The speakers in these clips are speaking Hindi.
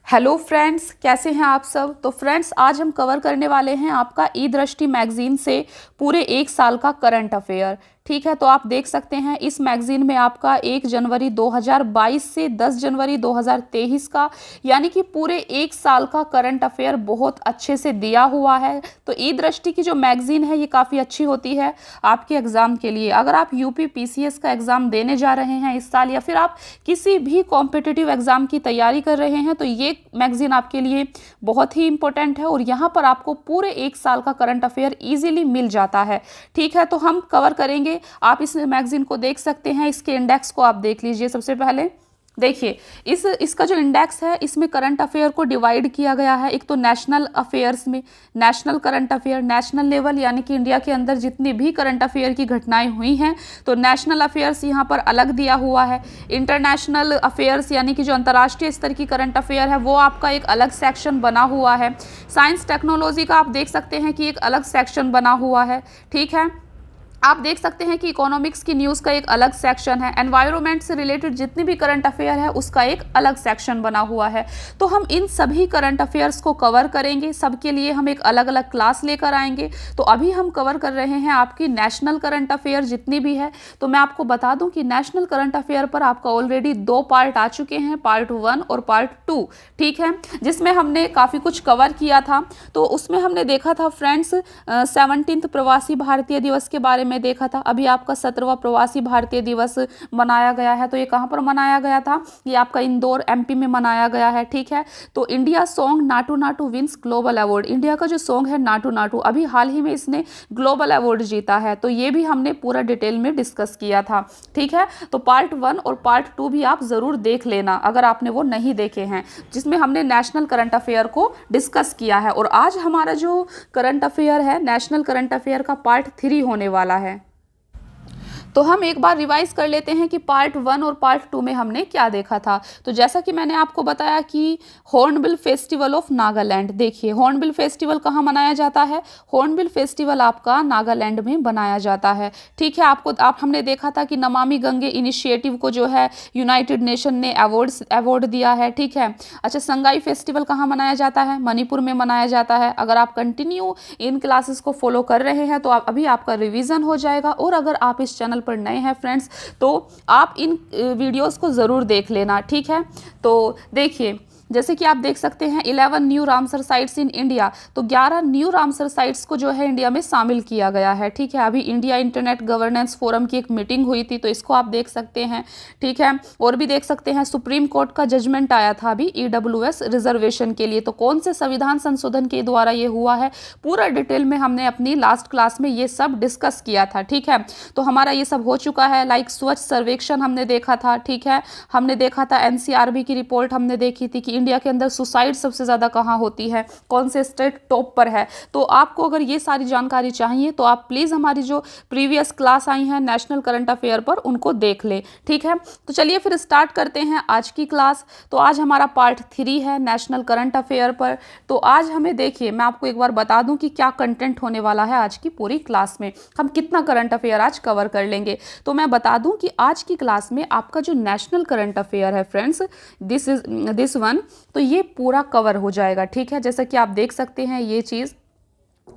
हेलो फ्रेंड्स, कैसे हैं आप सब। तो फ्रेंड्स, आज हम कवर करने वाले हैं आपका ई दृष्टि मैगजीन से पूरे एक साल का करंट अफेयर। ठीक है, तो आप देख सकते हैं इस मैगजीन में आपका 1 जनवरी 2022 से 10 जनवरी 2023 का यानी कि पूरे एक साल का करंट अफेयर बहुत अच्छे से दिया हुआ है। तो ई दृष्टि की जो मैगजीन है ये काफ़ी अच्छी होती है आपके एग्ज़ाम के लिए। अगर आप यूपी पीसीएस का एग्ज़ाम देने जा रहे हैं इस साल या फिर आप किसी भी कॉम्पिटिटिव एग्ज़ाम की तैयारी कर रहे हैं तो ये मैगजीन आपके लिए बहुत ही इंपॉर्टेंट है और यहाँ पर आपको पूरे एक साल का करंट अफेयर इजीली मिल जाता है। ठीक है, तो हम कवर करेंगे। आप इस मैगजीन को देख सकते हैं, इसके इंडेक्स को आप देख लीजिए। सबसे पहले देखिए इसका जो इंडेक्स है इसमें करंट अफेयर को डिवाइड किया गया है। एक तो नेशनल अफेयर्स में national current affair, national level यानी कि इंडिया के अंदर जितनी भी करंट अफेयर की घटनाएं हुई हैं तो नेशनल अफेयर्स यहाँ पर अलग दिया हुआ है। इंटरनेशनल अफेयर्स यानी कि जो अंतर्राष्ट्रीय स्तर की करंट अफेयर है वो आपका एक अलग सेक्शन बना हुआ है। साइंस टेक्नोलॉजी का आप देख सकते हैं कि एक अलग सेक्शन बना हुआ है। ठीक है, आप देख सकते हैं कि इकोनॉमिक्स की न्यूज़ का एक अलग सेक्शन है। एनवायरनमेंट से रिलेटेड जितनी भी करंट अफेयर है उसका एक अलग सेक्शन बना हुआ है। तो हम इन सभी करंट अफेयर्स को कवर करेंगे, सबके लिए हम एक अलग अलग क्लास लेकर आएंगे। तो अभी हम कवर कर रहे हैं आपकी नेशनल करंट अफेयर जितनी भी है। तो मैं आपको बता दूं कि नेशनल करंट अफेयर पर आपका ऑलरेडी 2 पार्ट आ चुके हैं, पार्ट 1 और पार्ट 2। ठीक है, जिसमें हमने काफ़ी कुछ कवर किया था। तो उसमें हमने देखा था फ्रेंड्स 17th प्रवासी भारतीय दिवस के बारे में देखा था। अभी आपका 17वां प्रवासी भारतीय दिवस मनाया गया है। तो ये कहाँ पर मनाया गया था? ये आपका इंदौर एमपी में मनाया गया है। ठीक है, तो India song Naatu Naatu wins global award. India का जो सॉन्ग है नाटू नाटू अभी हाल ही में इसने ग्लोबल अवार्ड जीता है। तो ये भी हमने पूरा डिटेल में डिस्कस किया था। ठीक है, तो पार्ट 1 और पार्ट 2 भी आप ज़रूर देख लेना अगर आपने वो नहीं देखे हैं, जिसमें हमने नेशनल करंट अफेयर को डिस्कस किया है। और आज हमारा जो करंट अफेयर है नेशनल करंट अफेयर का पार्ट 3 होने वाला है। तो हम एक बार रिवाइज कर लेते हैं कि पार्ट 1 और पार्ट 2 में हमने क्या देखा था। तो जैसा कि मैंने आपको बताया कि हॉर्नबिल फेस्टिवल ऑफ नागालैंड। देखिए हॉर्नबिल फेस्टिवल कहाँ मनाया जाता है? हॉर्नबिल फेस्टिवल आपका नागालैंड में बनाया जाता है। ठीक है, हमने देखा था कि नमामि गंगे इनिशिएटिव को जो है यूनाइटेड नेशन ने अवार्ड दिया है। ठीक है, अच्छा, संगाई फेस्टिवल कहाँ मनाया जाता है? मणिपुर में मनाया जाता है। अगर आप कंटिन्यू इन क्लासेस को फॉलो कर रहे हैं तो अभी आपका रिविजन हो जाएगा। और अगर आप इस चैनल पर नए हैं फ्रेंड्स तो आप इन वीडियोस को ज़रूर देख लेना। ठीक है, तो देखिए जैसे कि आप देख सकते हैं 11 new Ramsar sites in India. तो 11 न्यू रामसर साइट्स को जो है इंडिया में शामिल किया गया है। ठीक है, अभी इंडिया इंटरनेट गवर्नेंस फोरम की एक मीटिंग हुई थी तो इसको आप देख सकते हैं। ठीक है, और भी देख सकते हैं सुप्रीम कोर्ट का जजमेंट आया था अभी ईडब्ल्यूएस रिजर्वेशन के लिए। तो कौन से संविधान संशोधन के द्वारा ये हुआ है पूरा डिटेल में हमने अपनी लास्ट क्लास में ये सब डिस्कस किया था। ठीक है, तो हमारा ये सब हो चुका है। लाइक स्वच्छ सर्वेक्षण हमने देखा था। ठीक है, हमने देखा था एनसीआरबी की रिपोर्ट हमने देखी थी कि इंडिया के अंदर सुसाइड सबसे ज़्यादा कहाँ होती है, कौन से स्टेट टॉप पर है। तो आपको अगर ये सारी जानकारी चाहिए तो आप प्लीज़ हमारी जो प्रीवियस क्लास आई हैं नेशनल करंट अफेयर पर उनको देख लें। ठीक है, तो चलिए फिर स्टार्ट करते हैं आज की क्लास। तो आज हमारा पार्ट 3 है नेशनल करंट अफेयर पर। तो आज हमें देखिए मैं आपको एक बार बता दूं कि क्या कंटेंट होने वाला है आज की पूरी क्लास में, हम कितना करंट अफेयर आज कवर कर लेंगे। तो मैं बता दूं कि आज की क्लास में आपका जो नेशनल करंट अफेयर है फ्रेंड्स, दिस वन, तो ये पूरा कवर हो जाएगा। ठीक है, जैसा कि आप देख सकते हैं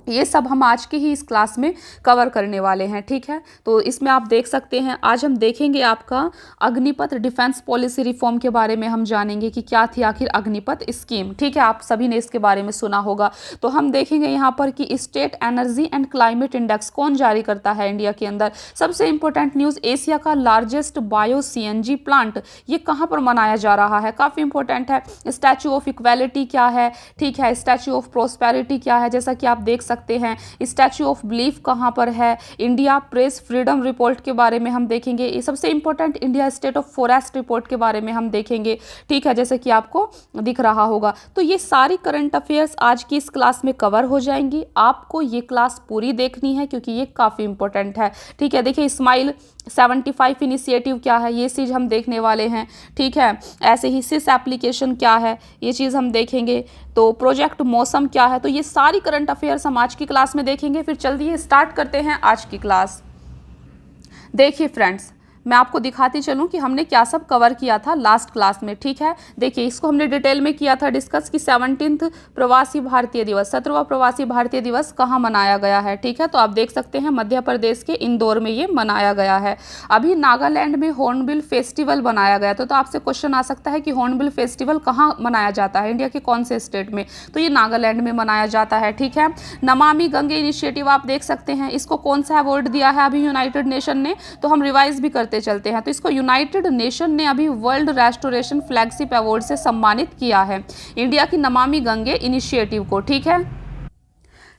ये सब हम आज की ही इस क्लास में कवर करने वाले हैं। ठीक है, तो इसमें आप देख सकते हैं आज हम देखेंगे आपका अग्निपथ डिफेंस पॉलिसी रिफॉर्म के बारे में हम जानेंगे कि क्या थी आखिर अग्निपथ स्कीम। ठीक है, आप सभी ने इसके बारे में सुना होगा। तो हम देखेंगे यहाँ पर कि state energy and climate index कौन जारी करता है इंडिया के अंदर। सबसे इंपॉर्टेंट न्यूज़, एशिया का लार्जेस्ट बायो सीएनजी प्लांट ये कहाँ पर मनाया जा रहा है, काफ़ी इंपॉर्टेंट है। स्टैचू ऑफ इक्वेलिटी क्या है? ठीक है, स्टैचू ऑफ प्रोस्पेरिटी क्या है? जैसा कि आप देख सकते हैं स्टैचू ऑफ बिलीफ कहाँ पर है। इंडिया प्रेस फ्रीडम रिपोर्ट के बारे में हम देखेंगे। ये सबसे important India state of forest report के बारे में हम देखेंगे। ठीक है, जैसे कि आपको दिख रहा होगा। तो ये सारी करंट अफेयर्स आज की इस क्लास में कवर हो जाएंगी। आपको ये क्लास पूरी देखनी है क्योंकि ये काफ़ी इंपॉर्टेंट है। ठीक है, देखिए स्माइल 75 इनिशिएटिव क्या है ये चीज़ हम देखने वाले हैं। ठीक है, ऐसे ही सिस एप्लीकेशन क्या है ये चीज़ हम देखेंगे। तो प्रोजेक्ट मौसम क्या है। तो ये सारी करंट अफेयर्स हम आज की क्लास में देखेंगे। फिर चलिए स्टार्ट करते हैं आज की क्लास। देखिए फ्रेंड्स, मैं आपको दिखाती चलूं कि हमने क्या सब कवर किया था लास्ट क्लास में। ठीक है, देखिए इसको हमने डिटेल में किया था डिस्कस कि 17th प्रवासी भारतीय दिवस, 17वां प्रवासी भारतीय दिवस कहाँ मनाया गया है। ठीक है, तो आप देख सकते हैं मध्य प्रदेश के इंदौर में ये मनाया गया है। अभी नागालैंड में हॉर्नबिल फेस्टिवल बनाया गया था। तो आपसे क्वेश्चन आ सकता है कि हॉर्नबिल फेस्टिवल कहाँ मनाया जाता है, इंडिया के कौन से स्टेट में, तो ये नागालैंड में मनाया जाता है। ठीक है, नमामि गंगे इनिशिएटिव आप देख सकते हैं, इसको कौन सा अवार्ड दिया है अभी यूनाइटेड नेशन ने, तो हम रिवाइज भी करते चलते हैं। तो इसको यूनाइटेड नेशन ने अभी वर्ल्ड रेस्टोरेशन फ्लैगशिप अवार्ड से सम्मानित किया है इंडिया की नमामि गंगे इनिशिएटिव को। ठीक है,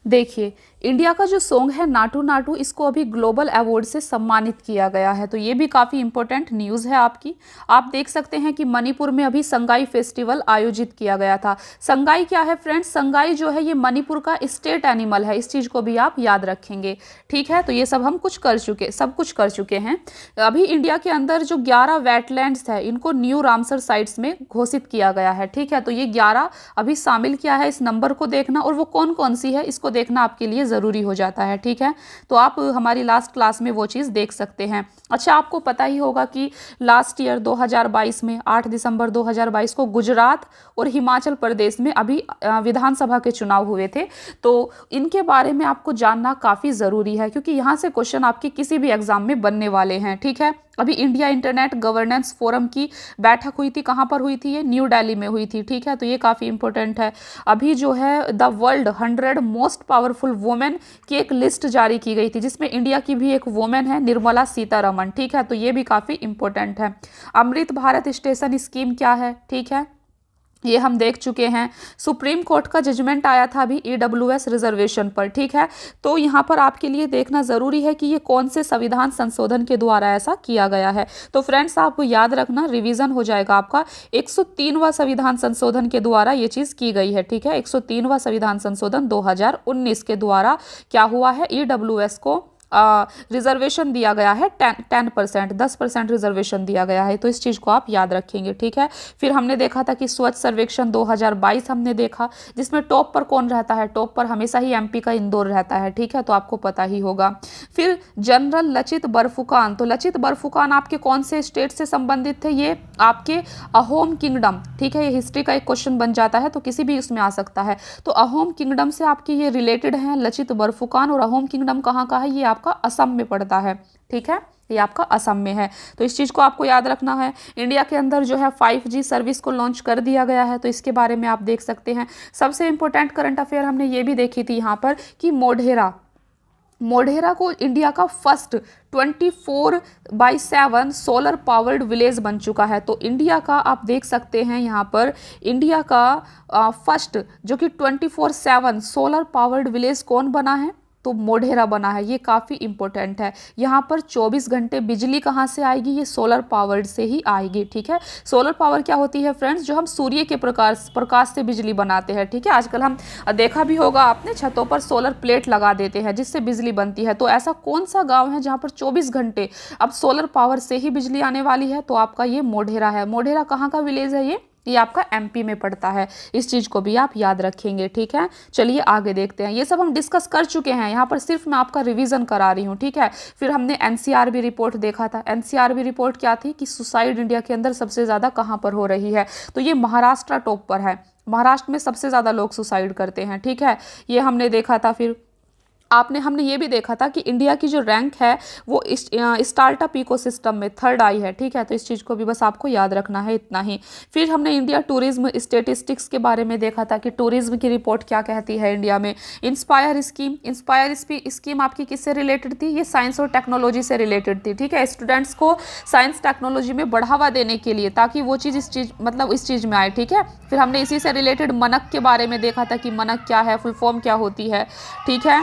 देखिए इंडिया का जो सॉन्ग है नाटू नाटू, इसको अभी ग्लोबल अवार्ड से सम्मानित किया गया है। तो ये भी काफ़ी इंपॉर्टेंट न्यूज़ है आपकी। आप देख सकते हैं कि मणिपुर में अभी संगाई फेस्टिवल आयोजित किया गया था। संगाई क्या है फ्रेंड्स, संगाई जो है ये मणिपुर का स्टेट एनिमल है, इस चीज़ को भी आप याद रखेंगे। ठीक है, तो ये सब हम सब कुछ कर चुके हैं। अभी इंडिया के अंदर जो 11 वेटलैंड्स है इनको न्यू रामसर साइट्स में घोषित किया गया है। ठीक है, तो ये 11 अभी शामिल किया है, इस नंबर को देखना और वो कौन कौन सी है इसको देखना आपके लिए ज़रूरी हो जाता है। ठीक है, तो आप हमारी लास्ट क्लास में वो चीज़ देख सकते हैं। अच्छा, आपको पता ही होगा कि लास्ट ईयर 2022 में 8 दिसंबर 2022 को गुजरात और हिमाचल प्रदेश में अभी विधानसभा के चुनाव हुए थे। तो इनके बारे में आपको जानना काफ़ी ज़रूरी है क्योंकि यहाँ से क्वेश्चन आपके किसी भी एग्जाम में बनने वाले हैं। ठीक है, अभी इंडिया इंटरनेट गवर्नेंस फोरम की बैठक हुई थी, कहाँ पर हुई थी, ये न्यू दिल्ली में हुई थी। ठीक है, तो ये काफ़ी इंपॉर्टेंट है। अभी जो है the world 100 most powerful women की एक लिस्ट जारी की गई थी जिसमें इंडिया की भी एक वुमेन है, निर्मला सीतारमण। ठीक है, तो ये भी काफ़ी इंपॉर्टेंट है। अमृत भारत स्टेशन स्कीम क्या है, ठीक है, ये हम देख चुके हैं। सुप्रीम कोर्ट का जजमेंट आया था अभी EWS रिजर्वेशन पर। ठीक है, तो यहाँ पर आपके लिए देखना ज़रूरी है कि ये कौन से संविधान संशोधन के द्वारा ऐसा किया गया है। तो फ्रेंड्स आप याद रखना, रिवीजन हो जाएगा आपका, 103वां संविधान संशोधन के द्वारा ये चीज़ की गई है। ठीक है, 103वां संविधान संशोधन 2019 के द्वारा क्या हुआ है, EWS को रिजर्वेशन दिया गया है 10%, 10% रिजर्वेशन दिया गया है। तो इस चीज़ को आप याद रखेंगे। ठीक है, फिर हमने देखा था कि स्वच्छ सर्वेक्षण 2022 हमने देखा, जिसमें टॉप पर कौन रहता है, टॉप पर हमेशा ही MP का इंदौर रहता है। ठीक है, तो आपको पता ही होगा। फिर जनरल लचित बरफुकान, तो लचित बरफुकान आपके कौन से स्टेट से संबंधित थे, ये आपके अहोम किंगडम। ठीक है, ये हिस्ट्री का एक क्वेश्चन बन जाता है तो किसी भी उसमें आ सकता है। तो अहोम किंगडम से आपके ये रिलेटेड हैं लचित बरफुकान, और अहोम किंगडम कहाँ का है, ये आपका असम में पड़ता है। ठीक है, ये आपका असम में है, तो इस चीज़ को आपको याद रखना है। इंडिया के अंदर जो है 5G सर्विस को लॉन्च कर दिया गया है, तो इसके बारे में आप देख सकते हैं। सबसे इंपॉर्टेंट करंट अफेयर हमने ये भी देखी थी यहाँ पर कि मोढेरा को इंडिया का फर्स्ट 24/7 सोलर पावर्ड विलेज बन चुका है। तो इंडिया का आप देख सकते हैं यहाँ पर, इंडिया का फर्स्ट जो कि 24/7 सोलर पावर्ड विलेज कौन बना है, तो मोढेरा बना है। ये काफ़ी इंपॉर्टेंट है। यहाँ पर 24 घंटे बिजली कहाँ से आएगी, ये सोलर पावर्ड से ही आएगी। ठीक है, सोलर पावर क्या होती है फ्रेंड्स, जो हम सूर्य के प्रकाश से बिजली बनाते हैं। ठीक है, आजकल हम देखा भी होगा आपने, छतों पर सोलर प्लेट लगा देते हैं जिससे बिजली बनती है। तो ऐसा कौन सा गाँव है जहाँ पर 24 घंटे अब सोलर पावर से ही बिजली आने वाली है, तो आपका ये मोढेरा है। मोढेरा कहाँ का विलेज है, ये आपका MP में पड़ता है। इस चीज़ को भी आप याद रखेंगे। ठीक है, चलिए आगे देखते हैं। ये सब हम डिस्कस कर चुके हैं, यहाँ पर सिर्फ मैं आपका रिवीजन करा रही हूँ। ठीक है, फिर हमने NCRB रिपोर्ट देखा था। NCRB रिपोर्ट क्या थी कि सुसाइड इंडिया के अंदर सबसे ज़्यादा कहाँ पर हो रही है, तो ये महाराष्ट्र टॉप पर है। महाराष्ट्र में सबसे ज़्यादा लोग सुसाइड करते हैं। ठीक है, ये हमने देखा था। फिर हमने ये भी देखा था कि इंडिया की जो रैंक है वो स्टार्टअप इकोसिस्टम में 3rd आई है। ठीक है, तो इस चीज़ को भी बस आपको याद रखना है, इतना ही। फिर हमने इंडिया टूरिज्म स्टेटिस्टिक्स के बारे में देखा था कि टूरिज्म की रिपोर्ट क्या कहती है इंडिया में। इंस्पायर स्कीम आपकी किससे रिलेटेड थी, ये साइंस और टेक्नोलॉजी से रिलेटेड थी। ठीक है, स्टूडेंट्स को साइंस टेक्नोलॉजी में बढ़ावा देने के लिए, ताकि वो चीज़ इस चीज़ में आए। ठीक है, फिर हमने इसी से रिलेटेड मनक के बारे में देखा था कि मनक क्या है, फुल फॉर्म क्या होती है। ठीक है,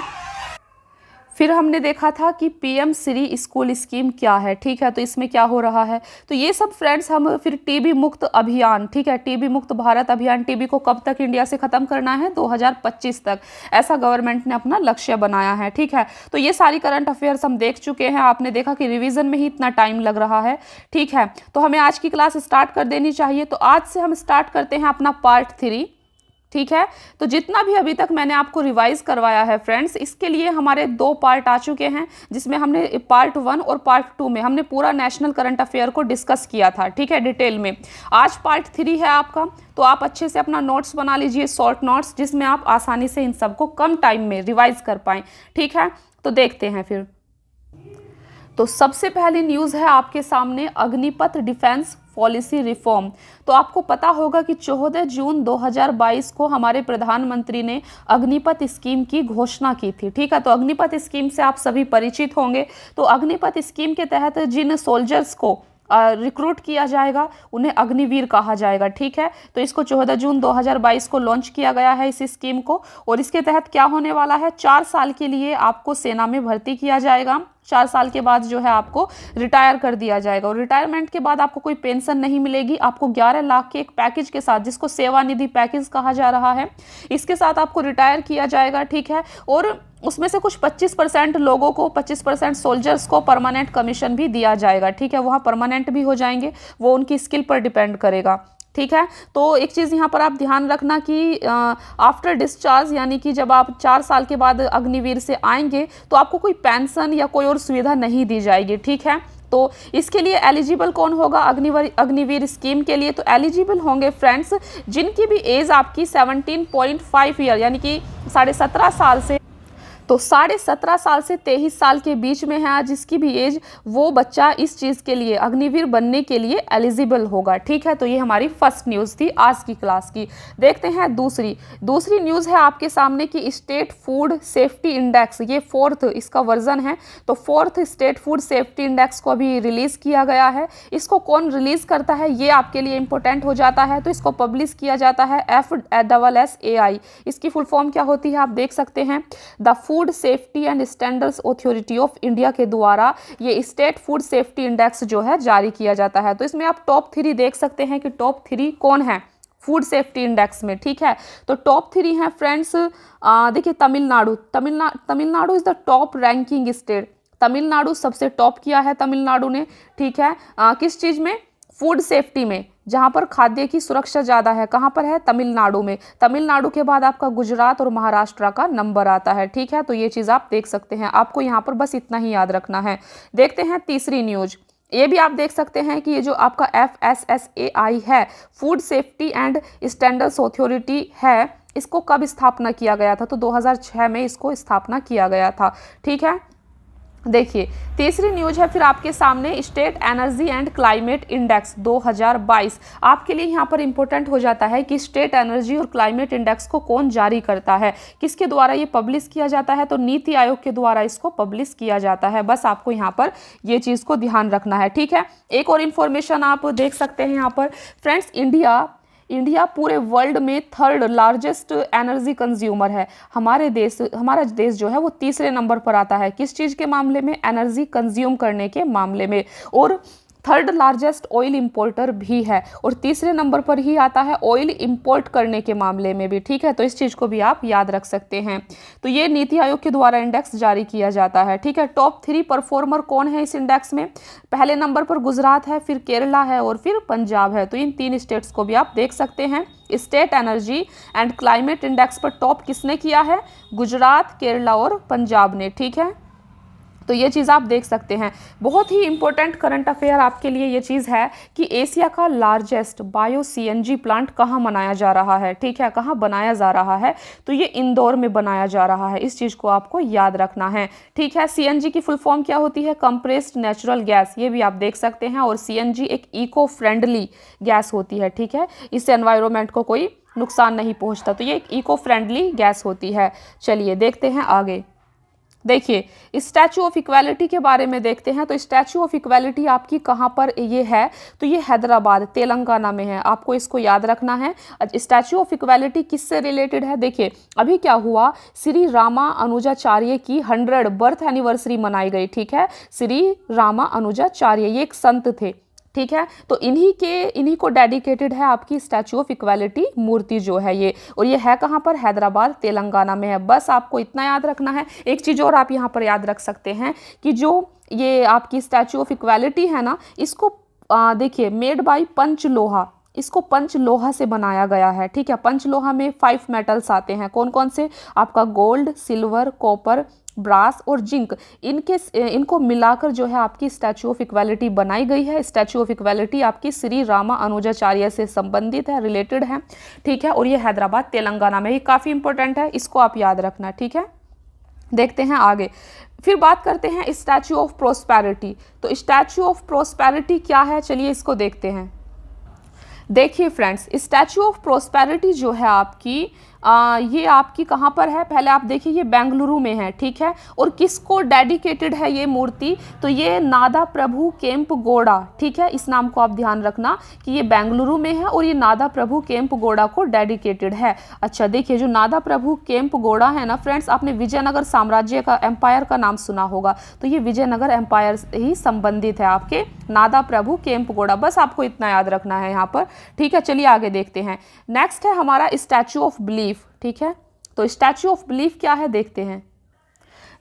फिर हमने देखा था कि PM श्री स्कूल स्कीम क्या है। ठीक है, तो इसमें क्या हो रहा है, तो ये सब फ्रेंड्स हम फिर TB मुक्त अभियान, ठीक है, TB मुक्त भारत अभियान, TB को कब तक इंडिया से ख़त्म करना है, 2025 तक, ऐसा गवर्नमेंट ने अपना लक्ष्य बनाया है। ठीक है, तो ये सारी करंट अफेयर्स हम देख चुके हैं। आपने देखा कि रिवीजन में ही इतना टाइम लग रहा है। ठीक है, तो हमें आज की क्लास स्टार्ट कर देनी चाहिए। तो आज से हम स्टार्ट करते हैं अपना पार्ट 3। ठीक है। तो जितना भी अभी तक मैंने आपको रिवाइज करवाया है फ्रेंड्स, इसके लिए हमारे 2 पार्ट आ चुके हैं, जिसमें हमने पार्ट 1 और पार्ट 2 में हमने पूरा नेशनल करंट अफेयर को डिस्कस किया था, ठीक है, डिटेल में। आज पार्ट 3 है आपका, तो आप अच्छे से अपना नोट्स बना लीजिए, शॉर्ट नोट्स, जिसमें आप आसानी से इन सबको कम टाइम में रिवाइज कर पाएँ, ठीक है। तो देखते हैं फिर। तो सबसे पहली न्यूज़ है आपके सामने अग्निपथ डिफेंस पॉलिसी रिफॉर्म। तो आपको पता होगा कि 14 जून 2022 को हमारे प्रधानमंत्री ने अग्निपथ स्कीम की घोषणा की थी, ठीक है। तो अग्निपथ स्कीम से आप सभी परिचित होंगे। तो अग्निपथ स्कीम के तहत जिन सोल्जर्स को रिक्रूट किया जाएगा उन्हें अग्निवीर कहा जाएगा, ठीक है। तो इसको 14 जून 2022 को लॉन्च किया गया है इस स्कीम को। और इसके तहत क्या होने वाला है, 4 साल के लिए आपको सेना में भर्ती किया जाएगा। 4 साल के बाद जो है आपको रिटायर कर दिया जाएगा, और रिटायरमेंट के बाद आपको कोई पेंशन नहीं मिलेगी। आपको 11 लाख के एक पैकेज के साथ, जिसको सेवानिधि पैकेज कहा जा रहा है, इसके साथ आपको रिटायर किया जाएगा, ठीक है। और उसमें से कुछ 25% लोगों को, 25% सोल्जर्स को परमानेंट कमीशन भी दिया जाएगा, ठीक है। वहाँ परमानेंट भी हो जाएंगे, वो उनकी स्किल पर डिपेंड करेगा, ठीक है। तो एक चीज़ यहाँ पर आप ध्यान रखना कि आफ्टर डिस्चार्ज, यानी कि जब आप 4 साल के बाद अग्निवीर से आएंगे तो आपको कोई पेंशन या कोई और सुविधा नहीं दी जाएगी, ठीक है। तो इसके लिए एलिजिबल कौन होगा अग्निवीर स्कीम के लिए? तो एलिजिबल होंगे फ्रेंड्स जिनकी भी एज आपकी 17.5 ईयर, यानी कि 17.5 साल से, तो 17.5 साल से 23 साल के बीच में है जिसकी भी एज, वो बच्चा इस चीज़ के लिए, अग्निवीर बनने के लिए एलिजिबल होगा, ठीक है। तो ये हमारी फर्स्ट न्यूज़ थी आज की क्लास की। देखते हैं दूसरी न्यूज़ है आपके सामने कि स्टेट फूड सेफ्टी इंडेक्स, ये 4th इसका वर्जन है। तो 4th state food safety index को अभी रिलीज़ किया गया है। इसको कौन रिलीज़ करता है ये आपके लिए इंपॉर्टेंट हो जाता है। तो इसको पब्लिश किया जाता है FSSAI। इसकी फुल फॉर्म क्या होती है आप देख सकते हैं, the food safety and standards authority of India के द्वारा ये स्टेट फूड सेफ्टी इंडेक्स जो है जारी किया जाता है। तो इसमें आप टॉप 3 देख सकते हैं कि टॉप 3 कौन है फूड सेफ्टी इंडेक्स में, ठीक है। तो टॉप 3 हैं फ्रेंड्स, देखिए Tamil Nadu is the top ranking state. Tamil Nadu सबसे टॉप किया है तमिलनाडु ने, ठीक है। किस चीज़ में? फूड सेफ्टी में, जहाँ पर खाद्य की सुरक्षा ज़्यादा है। कहाँ पर है? तमिलनाडु में। तमिलनाडु के बाद आपका गुजरात और महाराष्ट्र का नंबर आता है, ठीक है। तो ये चीज़ आप देख सकते हैं, आपको यहाँ पर बस इतना ही याद रखना है। देखते हैं तीसरी न्यूज़। ये भी आप देख सकते हैं कि ये जो आपका FSSAI है, food safety and standards authority है, इसको कब स्थापना किया गया था? तो 2006 में इसको स्थापना किया गया था, ठीक है। देखिए तीसरी न्यूज़ है फिर आपके सामने state energy and climate index 2022। आपके लिए यहाँ पर इंपॉर्टेंट हो जाता है कि स्टेट एनर्जी और क्लाइमेट इंडेक्स को कौन जारी करता है, किसके द्वारा ये पब्लिश किया जाता है? तो नीति आयोग के द्वारा इसको पब्लिश किया जाता है। बस आपको यहाँ पर ये चीज़ को ध्यान रखना है, ठीक है। एक और इन्फॉर्मेशन आप देख सकते हैं यहाँ पर फ्रेंड्स, इंडिया पूरे वर्ल्ड में 3rd लार्जेस्ट एनर्जी कंज्यूमर है। हमारा देश जो है वो 3रे नंबर पर आता है किस चीज़ के मामले में? एनर्जी कंज्यूम करने के मामले में। और 3rd लार्जेस्ट ऑयल इंपोर्टर भी है, और 3रे नंबर पर ही आता है ऑयल इंपोर्ट करने के मामले में भी, ठीक है। तो इस चीज़ को भी आप याद रख सकते हैं। तो ये नीति आयोग के द्वारा इंडेक्स जारी किया जाता है, ठीक है। टॉप 3 परफॉर्मर कौन है इस इंडेक्स में? पहले नंबर पर गुजरात है, फिर केरला है और फिर पंजाब है। तो इन 3 स्टेट्स को भी आप देख सकते हैं। State energy and climate index पर टॉप किसने किया है? गुजरात, केरला और पंजाब ने, ठीक है। तो ये चीज़ आप देख सकते हैं। बहुत ही इंपॉर्टेंट करंट अफेयर आपके लिए ये चीज़ है कि एशिया का लार्जेस्ट बायो CNG प्लांट कहाँ बनाया जा रहा है, ठीक है, कहाँ बनाया जा रहा है? तो ये इंदौर में बनाया जा रहा है। इस चीज़ को आपको याद रखना है, ठीक है। CNG की फुल फॉर्म क्या होती है? कंप्रेस्ड नेचुरल गैस, ये भी आप देख सकते हैं। और CNG एक इको फ्रेंडली गैस होती है, ठीक है। इससे एनवायरनमेंट को कोई नुकसान नहीं पहुँचता। तो ये एक इको फ्रेंडली गैस होती है। चलिए देखते हैं आगे। देखिए स्टैचू ऑफ इक्वालिटी के बारे में देखते हैं। तो स्टैचू ऑफ इक्वालिटी आपकी कहाँ पर ये है? तो ये हैदराबाद, तेलंगाना में है। आपको इसको याद रखना है। स्टैचू ऑफ इक्वालिटी किससे रिलेटेड है? देखिए अभी क्या हुआ, श्री रामा अनुजाचार्य की 100 बर्थ एनिवर्सरी मनाई गई, ठीक है। श्री रामा अनुजाचार्य ये एक संत थे, ठीक है। तो इन्हीं को डेडिकेटेड है आपकी स्टैचू ऑफ इक्वालिटी मूर्ति जो है ये। और ये है कहाँ पर? हैदराबाद, तेलंगाना में है। बस आपको इतना याद रखना है। एक चीज़ और आप यहाँ पर याद रख सकते हैं कि जो ये आपकी स्टैचू ऑफ इक्वालिटी है ना, इसको देखिए मेड बाय पंचलोहा, इसको पंचलोहा से बनाया गया है। ठीक है, पंचलोहा में 5 मेटल्स आते हैं। कौन कौन से? आपका गोल्ड, सिल्वर, कॉपर, ब्रास और जिंक। इनको मिलाकर जो है आपकी स्टैचू ऑफ इक्वालिटी बनाई गई है। स्टैचू ऑफ इक्वालिटी आपकी श्री रामा अनुजाचार्य से संबंधित है, रिलेटेड है। ठीक है, और ये हैदराबाद तेलंगाना में, ये काफ़ी इंपॉर्टेंट है, इसको आप याद रखना। ठीक है, देखते हैं आगे। फिर बात करते हैं स्टैचू ऑफ प्रोस्पेरिटी। तो स्टैचू ऑफ प्रोस्पेरिटी क्या है, चलिए इसको देखते हैं। देखिए फ्रेंड्स, स्टैचू ऑफ प्रोस्पेरिटी जो है आपकी ये आपकी कहाँ पर है? पहले आप देखिए, ये बेंगलुरु में है। ठीक है, और किसको डेडिकेटेड है ये मूर्ति? तो ये नादा प्रभु केम्पगौड़ा। ठीक है, इस नाम को आप ध्यान रखना कि ये बेंगलुरु में है और ये नादा प्रभु केम्पगौड़ा को डेडिकेटेड है। अच्छा देखिए, जो नादा प्रभु केम्पगौड़ा है ना फ्रेंड्स, आपने विजयनगर साम्राज्य का, एम्पायर का नाम सुना होगा, तो ये विजयनगर एम्पायर से ही संबंधित है आपके नादा प्रभु केम्पगौड़ा। बस आपको इतना याद रखना है यहाँ पर। ठीक है, चलिए आगे देखते हैं। नेक्स्ट है हमारा स्टैचू ऑफ बिलीफ। ठीक है, तो स्टैचू ऑफ बिलीफ क्या है, देखते हैं।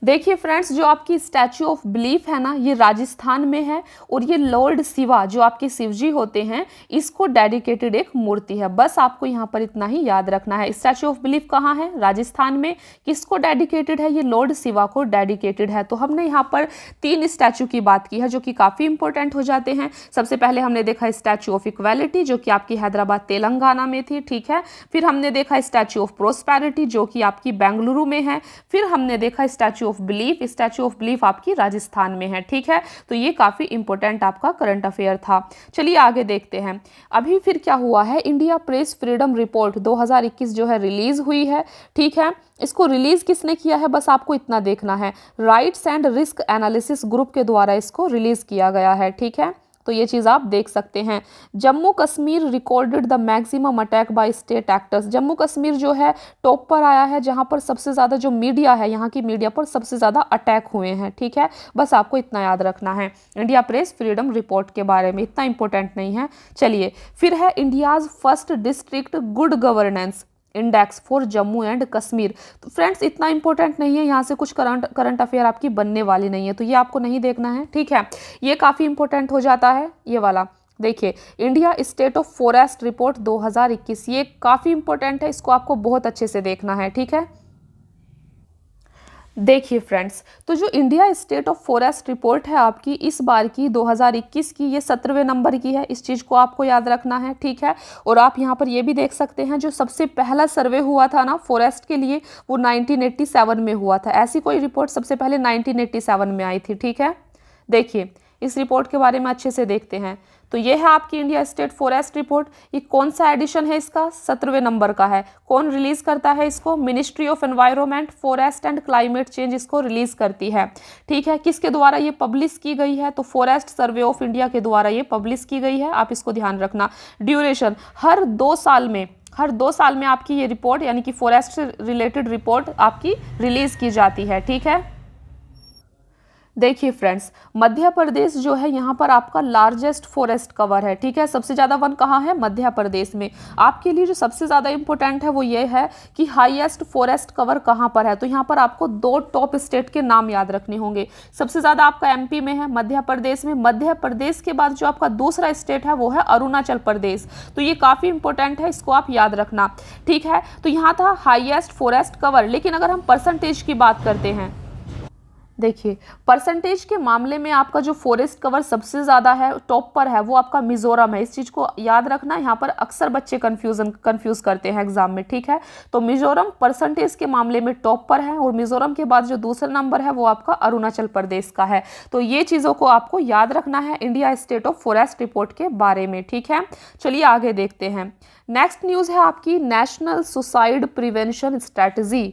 देखिए फ्रेंड्स, जो आपकी स्टैचू ऑफ बिलीफ है ना, ये राजस्थान में है और ये लॉर्ड शिवा, जो आपके शिव जी होते हैं, इसको डेडिकेटेड एक मूर्ति है। बस आपको यहाँ पर इतना ही याद रखना है। स्टैचू ऑफ बिलीफ कहाँ है? राजस्थान में। किसको डेडिकेटेड है? ये लॉर्ड शिवा को डेडिकेटेड है। तो हमने यहाँ पर 3 स्टैचू की बात की है जो कि काफ़ी इंपॉर्टेंट हो जाते हैं। सबसे पहले हमने देखा स्टैचू ऑफ इक्वालिटी, जो कि आपकी हैदराबाद तेलंगाना में थी। ठीक है, फिर हमने देखा स्टैचू ऑफ प्रोस्पेरिटी, जो कि आपकी बेंगलुरु में है। फिर हमने देखा statue of belief. Statue of belief आपकी राजस्थान में है। ठीक है, तो ये काफी इंपॉर्टेंट आपका करंट अफेयर था। चलिए आगे देखते हैं। अभी फिर क्या हुआ है, इंडिया प्रेस फ्रीडम रिपोर्ट 2021 जो है रिलीज हुई है। ठीक है, इसको रिलीज किसने किया है, बस आपको इतना देखना है, rights and risk analysis group के द्वारा इसको रिलीज किया गया है। ठीक है, तो ये चीज़ आप देख सकते हैं। Jammu Kashmir recorded the maximum attack by state actors. Jammu Kashmir जो है टॉप पर आया है, जहां पर सबसे ज़्यादा जो मीडिया है, यहाँ की मीडिया पर सबसे ज़्यादा अटैक हुए हैं। ठीक है, बस आपको इतना याद रखना है इंडिया प्रेस फ्रीडम रिपोर्ट के बारे में, इतना इंपॉर्टेंट नहीं है। चलिए, फिर है India's first district good governance index for Jammu and Kashmir. तो फ्रेंड्स इतना इंपॉर्टेंट नहीं है, यहाँ से कुछ करंट अफेयर आपकी बनने वाली नहीं है, तो ये आपको नहीं देखना है। ठीक है, ये काफ़ी इंपॉर्टेंट हो जाता है ये वाला। देखिए, India state of forest report 2021, ये काफ़ी इंपॉर्टेंट है, इसको आपको बहुत अच्छे से देखना है। ठीक है, देखिए फ्रेंड्स, तो जो India state of forest report है आपकी इस बार की 2021 की, ये 17वें नंबर की है। इस चीज़ को आपको याद रखना है। ठीक है, और आप यहाँ पर ये भी देख सकते हैं, जो सबसे पहला सर्वे हुआ था ना फॉरेस्ट के लिए, वो 1987 में हुआ था। ऐसी कोई रिपोर्ट सबसे पहले 1987 में आई थी। ठीक है, देखिए इस रिपोर्ट के बारे में अच्छे से देखते हैं। तो ये है आपकी इंडिया स्टेट फॉरेस्ट रिपोर्ट। ये कौन सा एडिशन है इसका? 17वें नंबर का है। कौन रिलीज करता है इसको? Ministry of environment, forest and climate change इसको रिलीज करती है। ठीक है, किसके द्वारा ये पब्लिश की गई है? तो फॉरेस्ट सर्वे ऑफ इंडिया के द्वारा ये पब्लिश की गई है, आप इसको ध्यान रखना। ड्यूरेशन हर 2 साल में आपकी ये रिपोर्ट, यानी कि फॉरेस्ट से रिलेटेड रिपोर्ट आपकी रिलीज की जाती है। ठीक है, देखिए फ्रेंड्स, मध्य प्रदेश जो है यहाँ पर आपका लार्जेस्ट फॉरेस्ट कवर है। ठीक है, सबसे ज़्यादा वन कहाँ है? मध्य प्रदेश में। आपके लिए जो सबसे ज़्यादा इंपॉर्टेंट है वो ये है कि हाईएस्ट फॉरेस्ट कवर कहाँ पर है। तो यहाँ पर आपको 2 टॉप स्टेट के नाम याद रखने होंगे। सबसे ज़्यादा आपका एमपी में है, मध्य प्रदेश में। मध्य प्रदेश के बाद जो आपका दूसरा स्टेट है वो है अरुणाचल प्रदेश। तो ये काफ़ी इंपॉर्टेंट है, इसको आप याद रखना। ठीक है, तो यहाँ था हाईएस्ट फॉरेस्ट कवर। लेकिन अगर हम परसेंटेज की बात करते हैं, देखिए परसेंटेज के मामले में आपका जो फॉरेस्ट कवर सबसे ज़्यादा है, टॉप पर है, वो आपका मिजोरम है। इस चीज़ को याद रखना, यहाँ पर अक्सर बच्चे कंफ्यूज करते हैं एग्जाम में। ठीक है, तो मिजोरम परसेंटेज के मामले में टॉप पर है, और मिजोरम के बाद जो दूसरा नंबर है वो आपका अरुणाचल प्रदेश का है। तो ये चीज़ों को आपको याद रखना है India state of forest report के बारे में। ठीक है, चलिए आगे देखते हैं। नेक्स्ट न्यूज़ है आपकी नेशनल सुसाइड प्रिवेंशन स्ट्रैटेजी।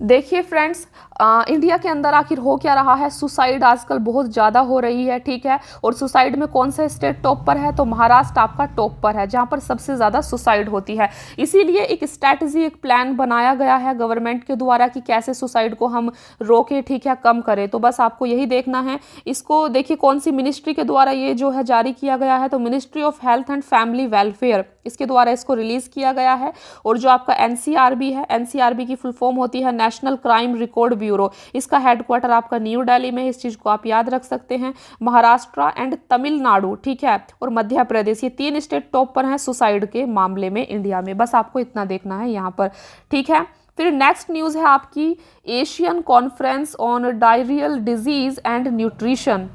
देखिए फ्रेंड्स, इंडिया के अंदर आखिर हो क्या रहा है? सुसाइड आजकल बहुत ज़्यादा हो रही है। ठीक है, और सुसाइड में कौन सा स्टेट टॉप पर है? तो महाराष्ट्र आपका टॉप पर है, जहाँ पर सबसे ज़्यादा सुसाइड होती है। इसीलिए एक स्ट्रैटेजी, एक प्लान बनाया गया है गवर्नमेंट के द्वारा कि कैसे सुसाइड को हम रोकें, ठीक है, कम करें। तो बस आपको यही देखना है। इसको देखिए कौन सी मिनिस्ट्री के द्वारा ये जो है जारी किया गया है, तो ministry of health and family welfare इसके द्वारा इसको रिलीज़ किया गया है। और जो आपका एनसीआरबी है, एनसीआरबी की फुल फॉर्म होती है नेशनल क्राइम रिकॉर्ड ब्यूरो, इसका हेडक्वार्टर आपका न्यू दिल्ली में है, इस चीज़ को आप याद रख सकते हैं। महाराष्ट्र एंड तमिलनाडु, ठीक है, और मध्य प्रदेश, ये 3 स्टेट टॉप पर हैं सुसाइड के मामले में इंडिया में। बस आपको इतना देखना है यहाँ पर, ठीक है। फिर नेक्स्ट न्यूज़ है आपकी Asian conference on diarrhoeal disease and nutrition.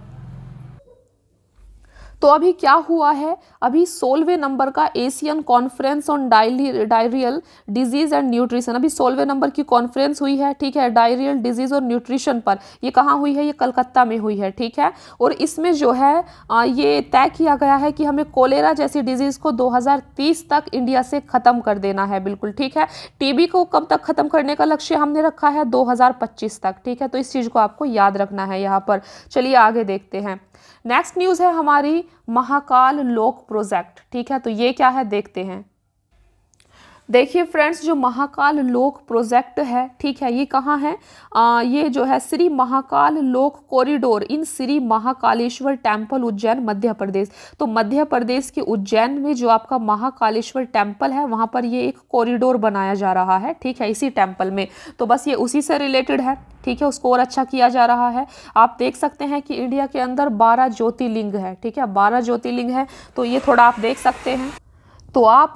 तो अभी क्या हुआ है, अभी 16वें नंबर का Asian conference on diarrhoeal disease and nutrition, अभी 16वें नंबर की कॉन्फ्रेंस हुई है, ठीक है, डायरियल डिजीज और न्यूट्रिशन पर। ये कहाँ हुई है, ये कलकत्ता में हुई है, ठीक है। और इसमें जो है ये तय किया गया है कि हमें कोलेरा जैसी डिजीज़ को 2030 तक इंडिया से ख़त्म कर देना है, बिल्कुल, ठीक है। टीबी को कब तक ख़त्म करने का लक्ष्य हमने रखा है, 2025 तक, ठीक है। तो इस चीज़ को आपको याद रखना है यहाँ पर। चलिए आगे देखते हैं। नेक्स्ट न्यूज़ है हमारी महाकाल लोक प्रोजेक्ट, ठीक है। तो ये क्या है देखते हैं। देखिए फ्रेंड्स, जो महाकाल लोक प्रोजेक्ट है, ठीक है, ये कहाँ है, ये जो है Shri Mahakal Lok corridor in Shri Mahakaleshwar temple Ujjain Madhya Pradesh. तो मध्य प्रदेश के उज्जैन में जो आपका महाकालेश्वर टेम्पल है, वहाँ पर ये एक कॉरिडोर बनाया जा रहा है, ठीक है, इसी टेम्पल में। तो बस ये उसी से रिलेटेड है, ठीक है, उसको और अच्छा किया जा रहा है। आप देख सकते हैं कि इंडिया के अंदर 12 ज्योतिर्लिंग है, ठीक है, 12 ज्योतिर्लिंग है। तो ये थोड़ा आप देख सकते हैं। तो आप